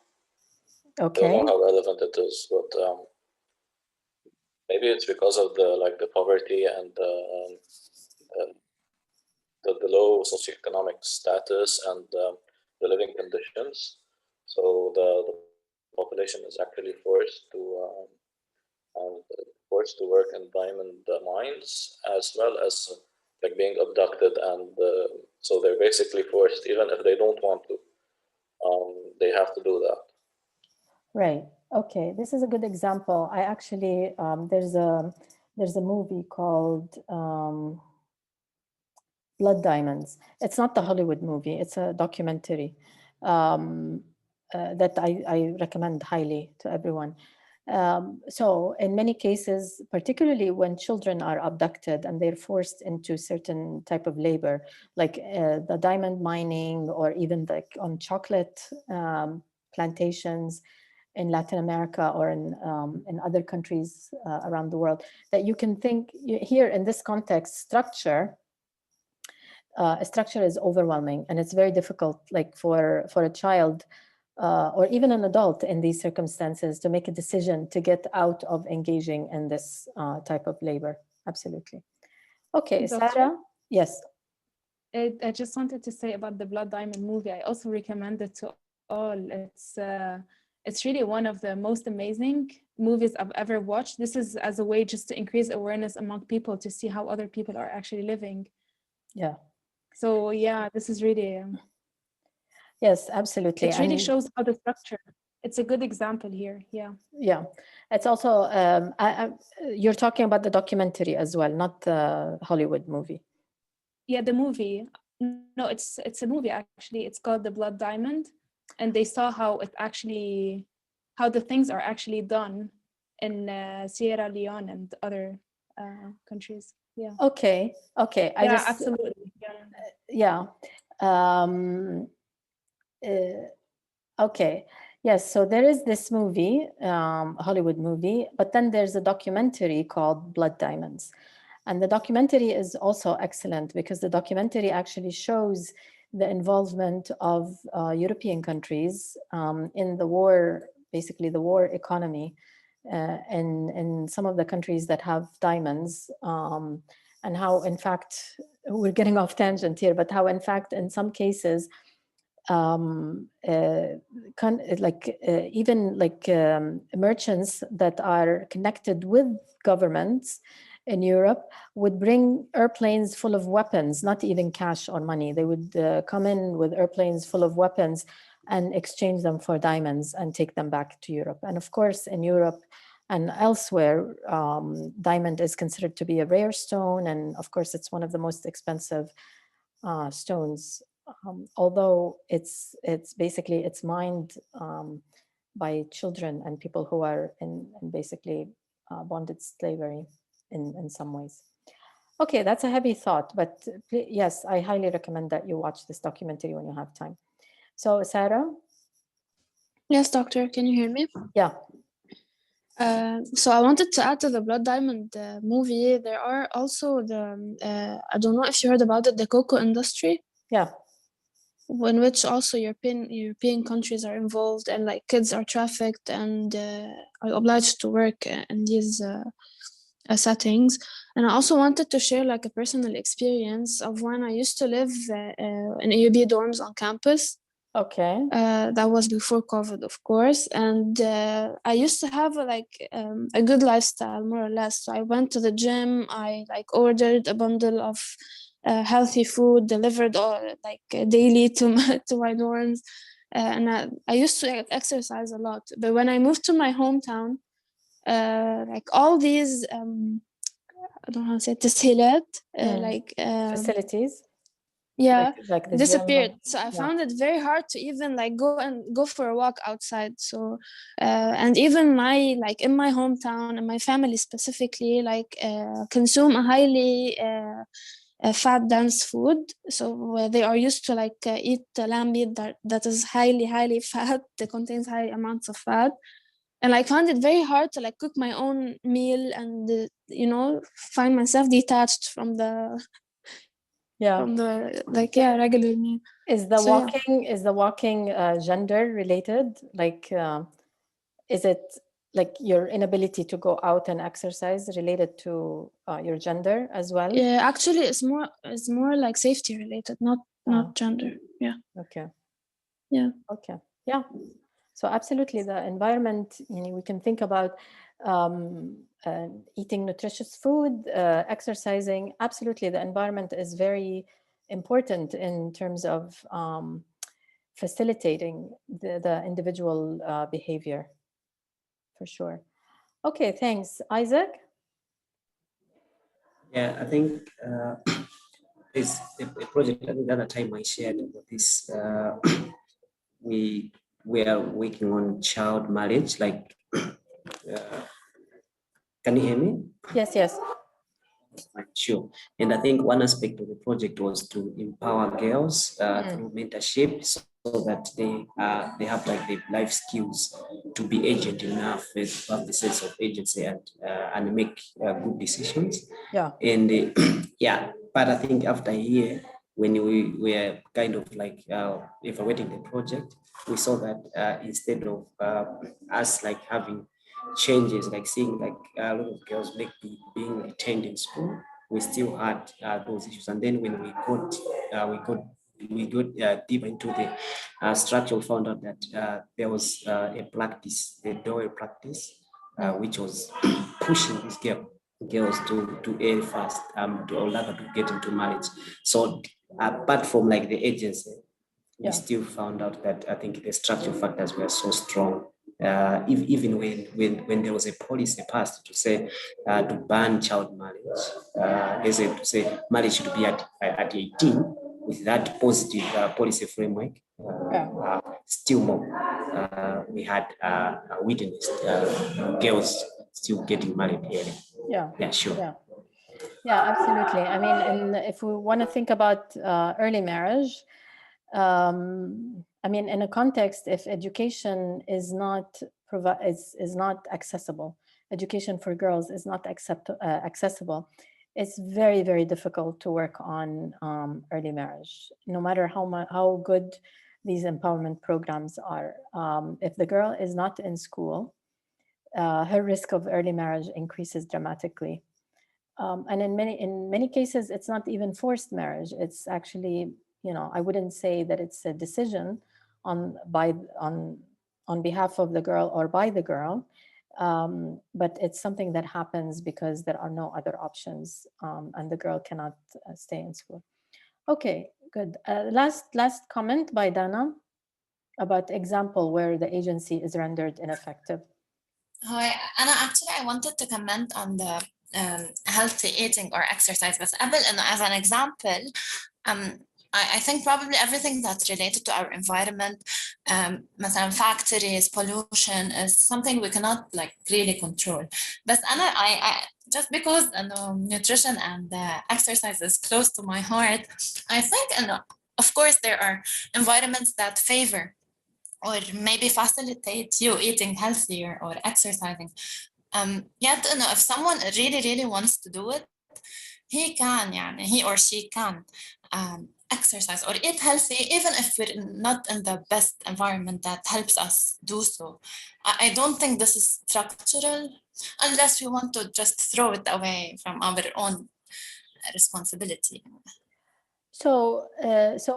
Speaker 1: Okay.
Speaker 11: I don't know how relevant it is, but maybe it's because of the poverty and the low socioeconomic status and the living conditions. So the population is actually forced to work in diamond mines, as well as like being abducted, and so they're basically forced, even if they don't want to, they have to do that.
Speaker 1: Right. Okay. This is a good example. I actually there's a movie called Blood Diamonds. It's not the Hollywood movie. It's a documentary that I recommend highly to everyone. So in many cases, particularly when children are abducted and they're forced into certain type of labor, like the diamond mining or even like on chocolate plantations, in Latin America or in other countries around the world, that you can think here in this context, structure is overwhelming, and it's very difficult, like for a child or even an adult in these circumstances, to make a decision to get out of engaging in this type of labor. Absolutely. Okay,
Speaker 7: Doctor?
Speaker 1: Sarah? Yes.
Speaker 7: I just wanted to say about the Blood Diamond movie. I also recommend it to all. It's really one of the most amazing movies I've ever watched. This is as a way just to increase awareness among people, to see how other people are actually living.
Speaker 1: Yeah.
Speaker 7: So yeah, this is really
Speaker 1: yes, absolutely.
Speaker 7: It really shows how the structure. It's a good example here. Yeah.
Speaker 1: Yeah, it's also you're talking about the documentary as well, not the Hollywood movie.
Speaker 7: Yeah, the movie. No, it's a movie actually. It's called The Blood Diamond, and they saw how the things are actually done in Sierra Leone and other countries. Yeah.
Speaker 1: Okay.
Speaker 7: Yeah, absolutely.
Speaker 1: Yeah. Okay. Yes. So there is this movie, Hollywood movie, but then there's a documentary called Blood Diamonds. And the documentary is also excellent because the documentary actually shows the involvement of European countries in the war, basically the war economy in some of the countries that have diamonds, and how, in fact, we're getting off tangent here, but how, in fact, in some cases, even merchants that are connected with governments in Europe would bring airplanes full of weapons, not even cash or money. They would come in with airplanes full of weapons and exchange them for diamonds and take them back to Europe. And of course, in Europe and elsewhere, diamond is considered to be a rare stone. And of course, it's one of the most expensive stones. Although it's basically mined by children and people who are in basically bonded slavery in some ways. Okay, that's a heavy thought, but yes, I highly recommend that you watch this documentary when you have time. So, Sarah?
Speaker 12: Yes, doctor, can you hear me?
Speaker 1: Yeah.
Speaker 12: So I wanted to add to the Blood Diamond movie, there are also I don't know if you heard about it, the cocoa industry.
Speaker 1: Yeah.
Speaker 12: In which also European countries are involved, and like kids are trafficked and are obliged to work in these settings. And I also wanted to share like a personal experience of when I used to live in AUB dorms on campus.
Speaker 1: Okay.
Speaker 12: That was before COVID, of course. And I used to have a good lifestyle, more or less. So I went to the gym, I ordered a bundle of healthy food delivered daily to my dorms. And I used to exercise a lot. But when I moved to my hometown, all these, I don't know how to say it,
Speaker 1: facilities.
Speaker 12: Yeah,
Speaker 1: like the
Speaker 12: disappeared.
Speaker 1: gym.
Speaker 12: So I found it very hard to even go for a walk outside. So and even in my hometown and my family specifically consume a highly fat dense food. So they are used to eat lamb meat that is highly fat, that contains high amounts of fat. And I found it very hard to cook my own meal and find myself detached from the regular meal.
Speaker 1: Is the walking gender related? Is it like your inability to go out and exercise related to your gender as well?
Speaker 12: Yeah, actually, it's more like safety related, not gender. Yeah.
Speaker 1: Okay.
Speaker 12: Yeah.
Speaker 1: Okay. Yeah. So absolutely, the environment. We can think about eating nutritious food, exercising. Absolutely, the environment is very important in terms of facilitating the individual behavior, for sure. Okay, thanks. Isaac?
Speaker 10: Yeah, I think there's a project. I think the other time I shared about this. We are working on child marriage. Can you hear me?
Speaker 1: Yes.
Speaker 10: Sure. And I think one aspect of the project was to empower girls through mentorship. So that they have like the life skills to be agent enough, to have the sense of agency and make good decisions.
Speaker 1: Yeah.
Speaker 10: And yeah, but I think after a year, when we were kind of like evaluating the project, we saw that instead of us like having changes, like seeing like a lot of girls being retained in school, we still had those issues. And then when we got deep into the structure, we found out that there was a practice, the doorway practice, which was pushing these girls to air fast, or rather to get into marriage. So apart from like the agency, we still found out that I think the structural factors were so strong. Even when there was a policy passed to say to ban child marriage, they said to say marriage should be at 18. With that positive policy framework, still more we had witnessed girls still getting married early. Yeah, sure.
Speaker 1: Yeah, absolutely. I mean, and if we want to think about early marriage, I mean, in a context, if education is not accessible, education for girls is not accessible, it's very, very difficult to work on early marriage, no matter how good these empowerment programs are. If the girl is not in school, her risk of early marriage increases dramatically. And in many cases, it's not even forced marriage. It's actually, I wouldn't say that it's a decision on behalf of the girl or by the girl, but it's something that happens because there are no other options, and the girl cannot stay in school. Okay, good. Last comment by Dana about example where the agency is rendered ineffective.
Speaker 13: Hi, Anna, actually, I wanted to comment on the healthy eating or exercise. But as an example, I think probably everything that's related to our environment, factories, pollution, is something we cannot like really control. But Anna, I just because nutrition and exercise is close to my heart, I think, of course, there are environments that favor or maybe facilitate you eating healthier or exercising. Yet, if someone really wants to do it, he or she can exercise or eat healthy, even if we're not in the best environment that helps us do so. I don't think this is structural, unless we want to just throw it away from our own responsibility.
Speaker 1: So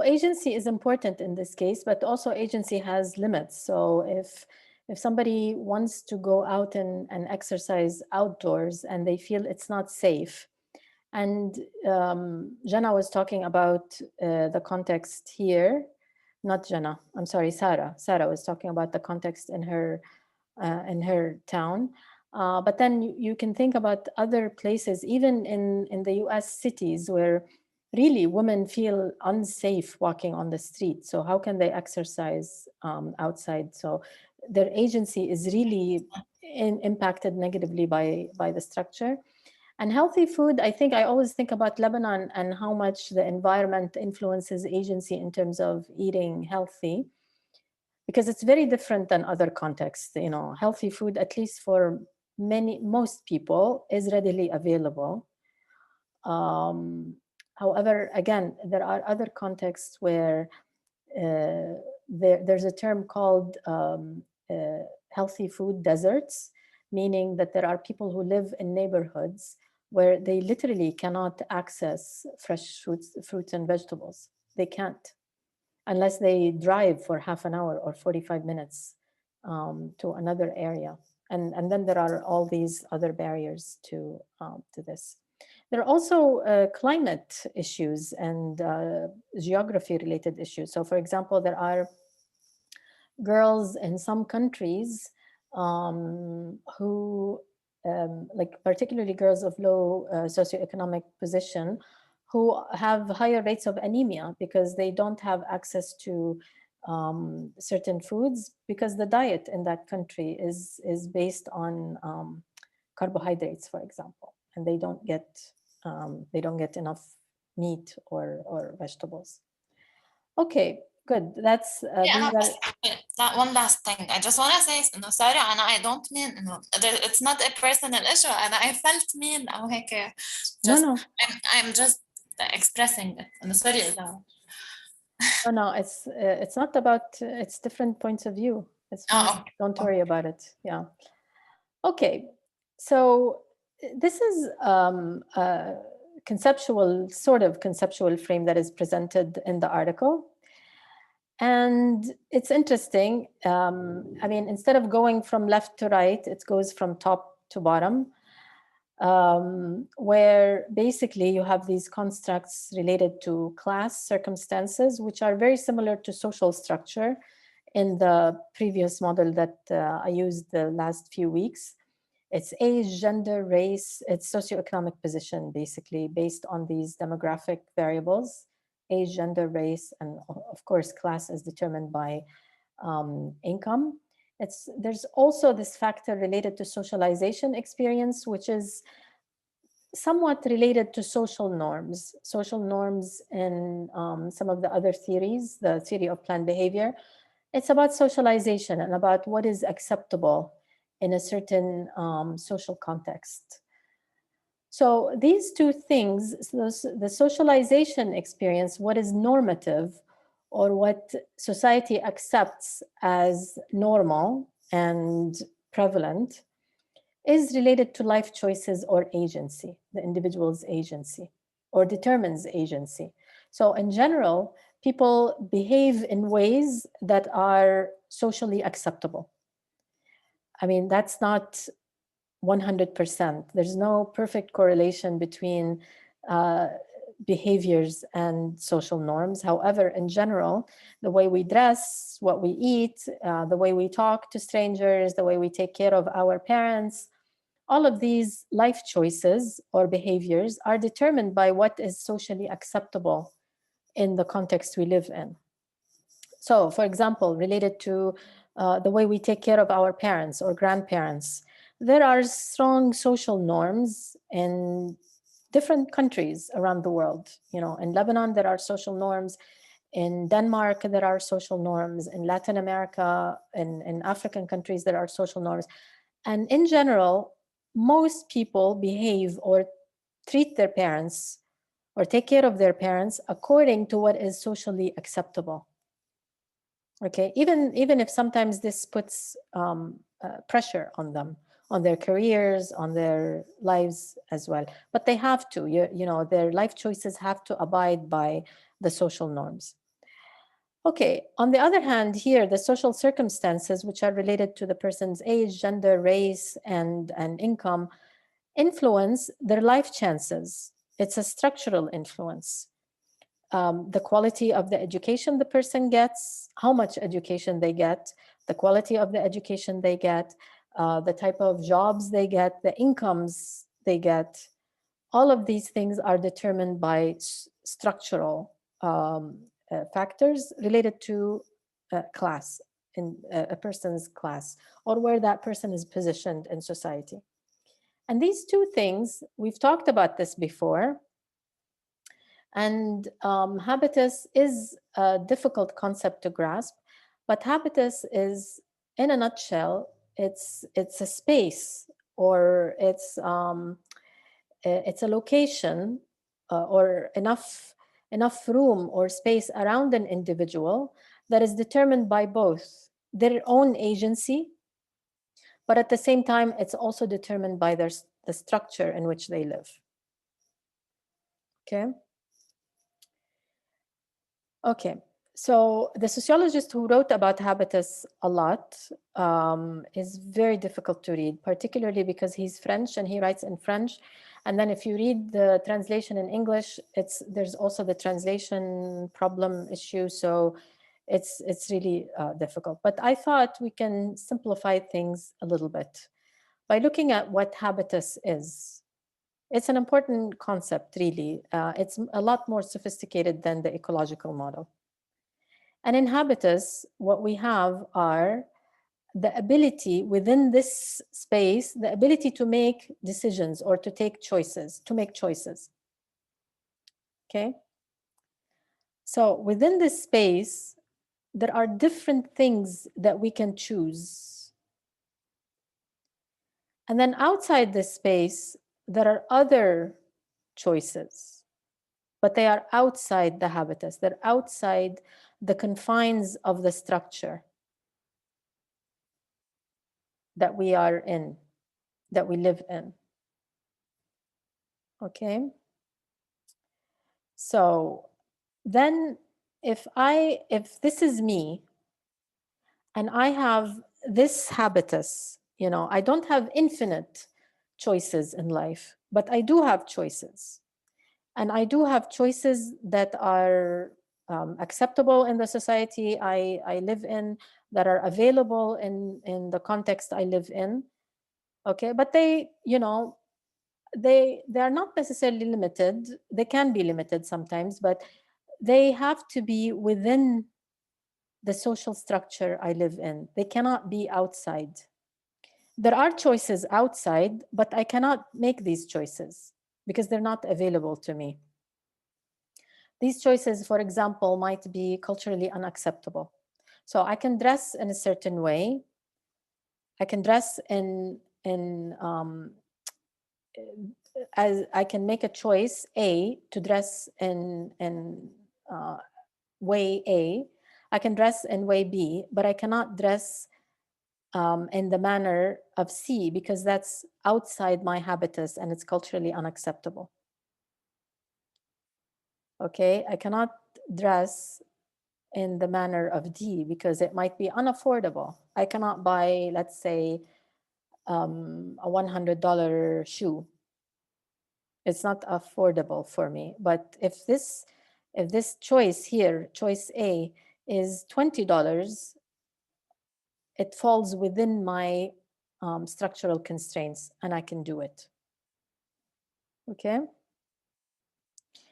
Speaker 1: agency is important in this case, but also agency has limits. So if somebody wants to go out and exercise outdoors and they feel it's not safe, and Jana was talking about the context here, not Jana, I'm sorry, Sarah. Sarah was talking about the context in her town. But then you can think about other places, even in the US cities, where really women feel unsafe walking on the street. So how can they exercise outside? So their agency is really impacted negatively by the structure. And healthy food, I think I always think about Lebanon and how much the environment influences agency in terms of eating healthy, because it's very different than other contexts. Healthy food, at least for most people, is readily available. However, again, there are other contexts where there's a term called healthy food deserts, meaning that there are people who live in neighborhoods where they literally cannot access fresh fruits and vegetables. They can't, unless they drive for half an hour or 45 minutes to another area. And then there are all these other barriers to this. There are also climate issues and geography-related issues. So, for example, there are girls in some countries who, like particularly girls of low socioeconomic position, who have higher rates of anemia because they don't have access to certain foods, because the diet in that country is based on carbohydrates, for example, and they don't get enough meat or vegetables. Okay, Good. That's
Speaker 13: yeah,
Speaker 1: these are
Speaker 13: that one last thing. I just want to say, no, sorry, and I don't mean, no, it's not a personal issue, and I felt mean أو هيك. Just,
Speaker 1: no.
Speaker 13: I'm just expressing it. I'm sorry.
Speaker 1: No, it's not about, it's different points of view. It's fine.
Speaker 13: Oh,
Speaker 1: Don't worry about it. Yeah. Okay. So this is a sort of conceptual frame that is presented in the article. And it's interesting. I mean, instead of going from left to right, it goes from top to bottom, where basically you have these constructs related to class circumstances, which are very similar to social structure in the previous model that I used the last few weeks. It's age, gender, race, it's socioeconomic position, basically, based on these demographic variables. Age, gender, race, and of course, class is determined by income. There's also this factor related to socialization experience, which is somewhat related to social norms. Social norms in some of the other theories, the theory of planned behavior, it's about socialization and about what is acceptable in a certain social context. So these two things, the socialization experience, what is normative or what society accepts as normal and prevalent, is related to life choices or agency, the individual's agency, or determines agency. So in general, people behave in ways that are socially acceptable. I mean, that's not 100%. There's no perfect correlation between behaviors and social norms. However, in general, the way we dress, what we eat, the way we talk to strangers, the way we take care of our parents, all of these life choices or behaviors are determined by what is socially acceptable in the context we live in. So, for example, related to the way we take care of our parents or grandparents, there are strong social norms in different countries around the world. You know, in Lebanon, there are social norms. In Denmark, there are social norms. In Latin America, in African countries, there are social norms. And in general, most people behave or treat their parents or take care of their parents according to what is socially acceptable. Okay, even if sometimes this puts pressure on them, on their careers, on their lives as well. But they have to, you know, their life choices have to abide by the social norms. Okay, on the other hand, here, the social circumstances, which are related to the person's age, gender, race, and income, influence their life chances. It's a structural influence. The quality of the education the person gets, how much education they get, the quality of the education they get, the type of jobs they get, the incomes they get. All of these things are determined by structural factors related to class, in a person's class, or where that person is positioned in society. And these two things, we've talked about this before, and habitus is a difficult concept to grasp, but habitus is, in a nutshell, it's a space, or it's a location or enough room or space around an individual that is determined by both their own agency, but at the same time, it's also determined by the structure in which they live. Okay. Okay, so the sociologist who wrote about habitus a lot is very difficult to read, particularly because he's French and he writes in French. And then if you read the translation in English, there's also the translation problem issue. So it's really difficult. But I thought we can simplify things a little bit by looking at what habitus is. It's an important concept, really. It's a lot more sophisticated than the ecological model. And in habitus, what we have are the ability within this space, the ability to make decisions or to take choices, to make choices. Okay? So within this space, there are different things that we can choose. And then outside this space, there are other choices, but they are outside the habitus. They're outside the confines of the structure that we are in, that we live in. Okay? So then if this is me and I have this habitus, you know, I don't have infinite choices in life, but I do have choices. And I do have choices that are acceptable in the society I live in, that are available in the context I live in. Okay, but they, you know, they are not necessarily limited. They can be limited sometimes, but they have to be within the social structure I live in. They cannot be outside. There are choices outside, but I cannot make these choices because they're not available to me. These choices, for example, might be culturally unacceptable. So I can dress in a certain way. I can dress as I can make a choice A to dress in way A. I can dress in way B, but I cannot dress in the manner of C because that's outside my habitus and it's culturally unacceptable. Okay, I cannot dress in the manner of D because it might be unaffordable. I cannot buy, let's say, a $100 shoe. It's not affordable for me. But if this choice here, choice A, is $20, it falls within my structural constraints and I can do it. Okay?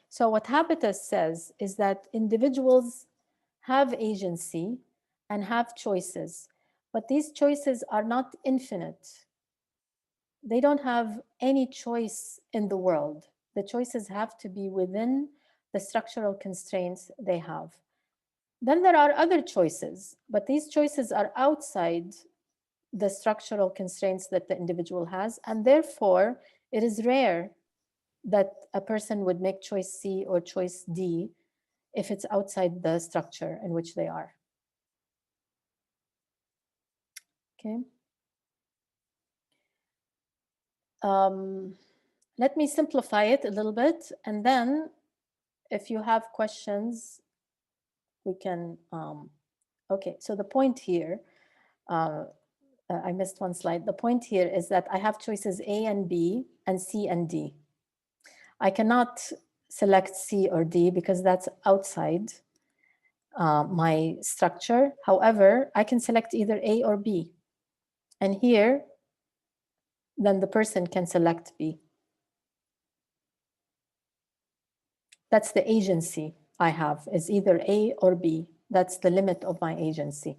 Speaker 1: So what Habitus says is that individuals have agency and have choices, but these choices are not infinite. They don't have any choice in the world. The choices have to be within the structural constraints they have. Then there are other choices, but these choices are outside the structural constraints that the individual has, and therefore it is rare that a person would make choice C or choice D if it's outside the structure in which they are. Okay. Let me simplify it a little bit, and then if you have questions, we can, okay, so the point here, I missed one slide. The point here is that I have choices A and B and C and D. I cannot select C or D because that's outside my structure. However, I can select either A or B. And here, then the person can select B. That's the agency I have, is either A or B. That's the limit of my agency.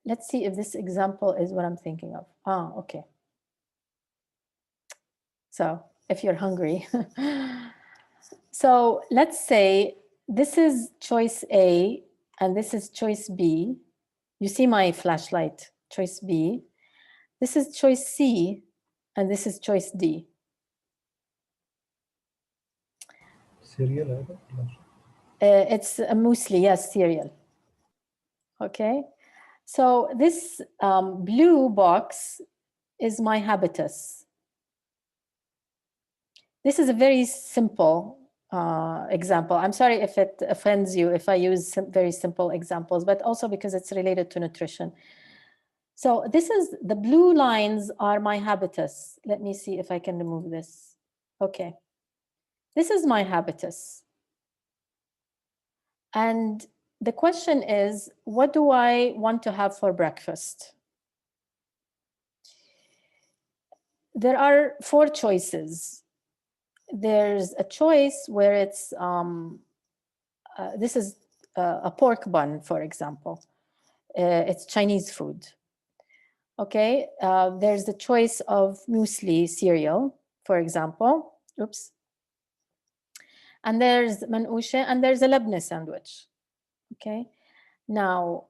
Speaker 1: Let's see if this example is what I'm thinking of. Ah, okay. So if you're hungry. So let's say this is choice A and this is choice B. You see my flashlight, choice B. This is choice C and this is choice D.
Speaker 4: Cereal,
Speaker 1: it's a muesli, yes, cereal. Okay, so this blue box is my habitus. This is a very simple example. I'm sorry if it offends you if I use very simple examples, but also because it's related to nutrition. So this is, the blue lines are my habitus. Let me see if I can remove this. Okay, this is my habitus. And the question is, what do I want to have for breakfast? There are 4 choices. There's a choice where it's, this is a pork bun, for example. It's Chinese food. Okay, there's the choice of muesli cereal, for example. Oops. and there's man'usha, and there's a Lebanese sandwich. Okay, now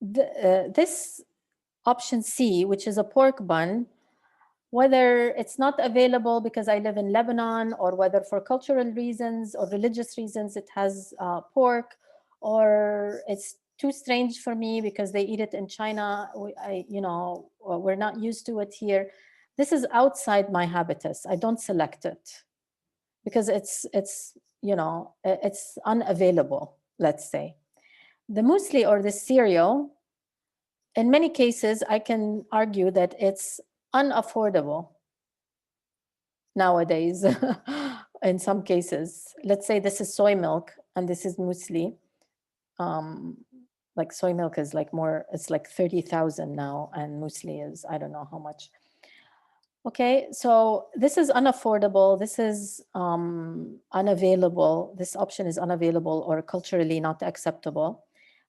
Speaker 1: this option C, which is a pork bun, whether it's not available because I live in Lebanon, or whether for cultural reasons or religious reasons it has pork, or it's too strange for me because they eat it in China, we're not used to it here. This is outside my habitus. I don't select it because it's unavailable, let's say. The muesli or the cereal, in many cases, I can argue that it's unaffordable nowadays. In some cases, let's say this is soy milk and this is muesli. Like soy milk is like more, it's like 30,000 now, and muesli is, I don't know how much. Okay, so this is unaffordable, this is unavailable, this option is unavailable or culturally not acceptable.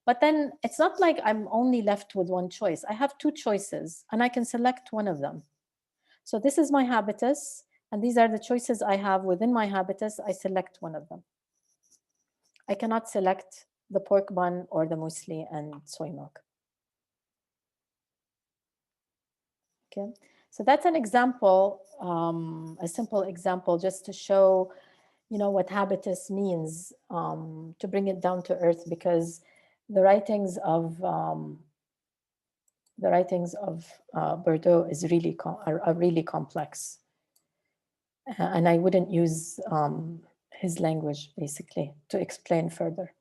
Speaker 1: But then it's not like I'm only left with one choice. I have two choices and I can select one of them. So this is my habitus, and these are the choices I have within my habitus. I select one of them. I cannot select the pork bun or the muesli and soy milk. Okay, so that's an example, a simple example, just to show, what habitus means, to bring it down to earth, because the writings of Bordeaux are really complex, and I wouldn't use his language basically to explain further.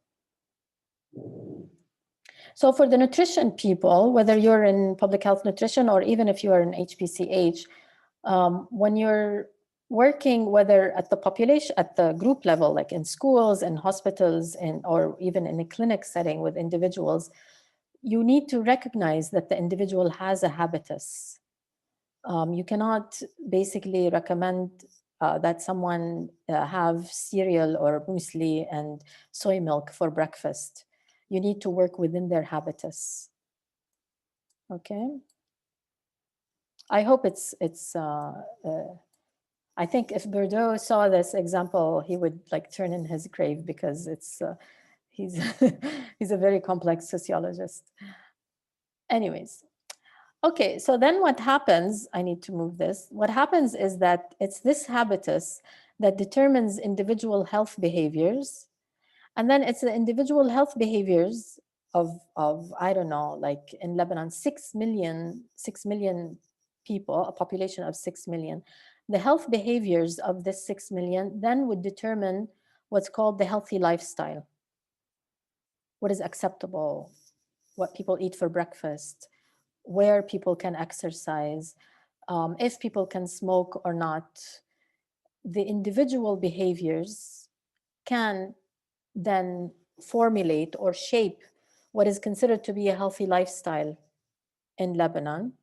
Speaker 1: So for the nutrition people, whether you're in public health nutrition or even if you are in HPCH, when you're working, whether at the population, at the group level, like in schools and hospitals, or even in a clinic setting with individuals, you need to recognize that the individual has a habitus. You cannot basically recommend that someone have cereal or muesli and soy milk for breakfast. You need to work within their habitus. Okay. I hope I think if Bordeaux saw this example, he would like turn in his grave, because he's he's a very complex sociologist. Anyways, okay, so then what happens, I need to move this. What happens is that it's this habitus that determines individual health behaviors. And then it's the individual health behaviors of I don't know, like in Lebanon, 6 million people, a population of 6 million. The health behaviors of this 6 million then would determine what's called the healthy lifestyle. What is acceptable, what people eat for breakfast, where people can exercise, if people can smoke or not. The individual behaviors can then formulate or shape what is considered to be a healthy lifestyle in Lebanon.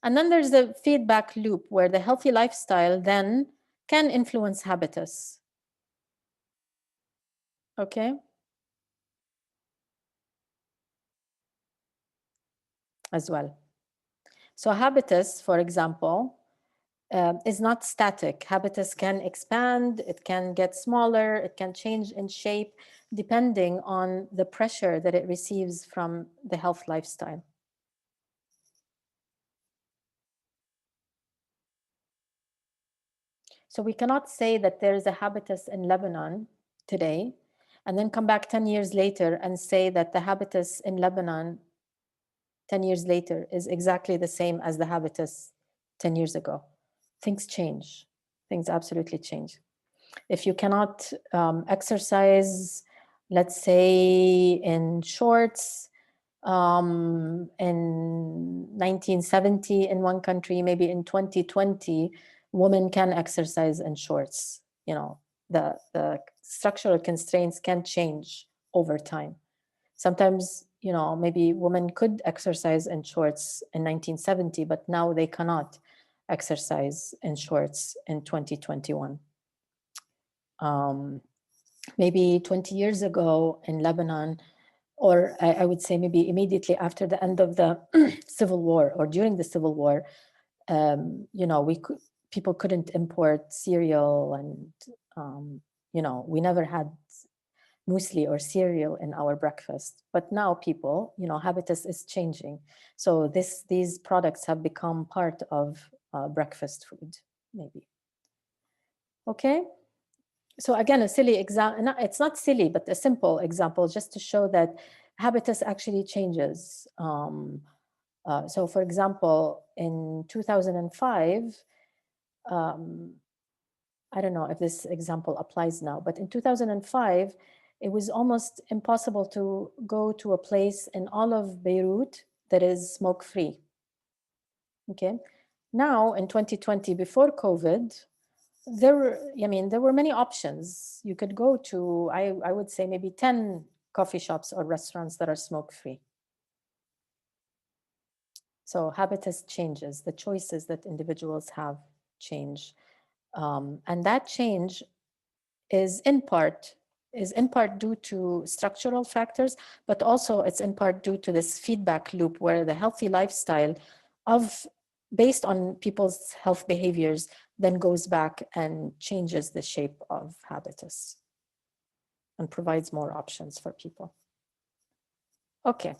Speaker 1: And then there's the feedback loop where the healthy lifestyle then can influence habitus. Okay? As well. So habitus, for example, is not static. Habitus can expand, it can get smaller, it can change in shape depending on the pressure that it receives from the health lifestyle. So we cannot say that there is a habitus in Lebanon today and then come back 10 years later and say that the habitus in Lebanon 10 years later is exactly the same as the habitus 10 years ago. Things change. Things absolutely change. If you cannot exercise, let's say in shorts, in 1970 in one country, maybe in 2020, women can exercise in shorts. The structural constraints can change over time. Sometimes, maybe women could exercise in shorts in 1970, but now they cannot exercise in shorts in 2021. Maybe 20 years ago in Lebanon, or I would say maybe immediately after the end of the Civil War or during the Civil War, people couldn't import cereal and You know, we never had muesli or cereal in our breakfast, but now people, you know, habitus is changing. So these products have become part of breakfast food, maybe. Okay. So again, a silly example, it's not silly, but a simple example just to show that habitus actually changes. So for example, in 2005, I don't know if this example applies now, but in 2005, it was almost impossible to go to a place in all of Beirut that is smoke-free. Okay. Now in 2020, before COVID, there were many options. You could go to, I would say maybe 10 coffee shops or restaurants that are smoke-free. So habitus changes, the choices that individuals have change. And that change is in part due to structural factors, but also it's in part due to this feedback loop where the healthy lifestyle based on people's health behaviors then goes back and changes the shape of habitus and provides more options for people. Okay.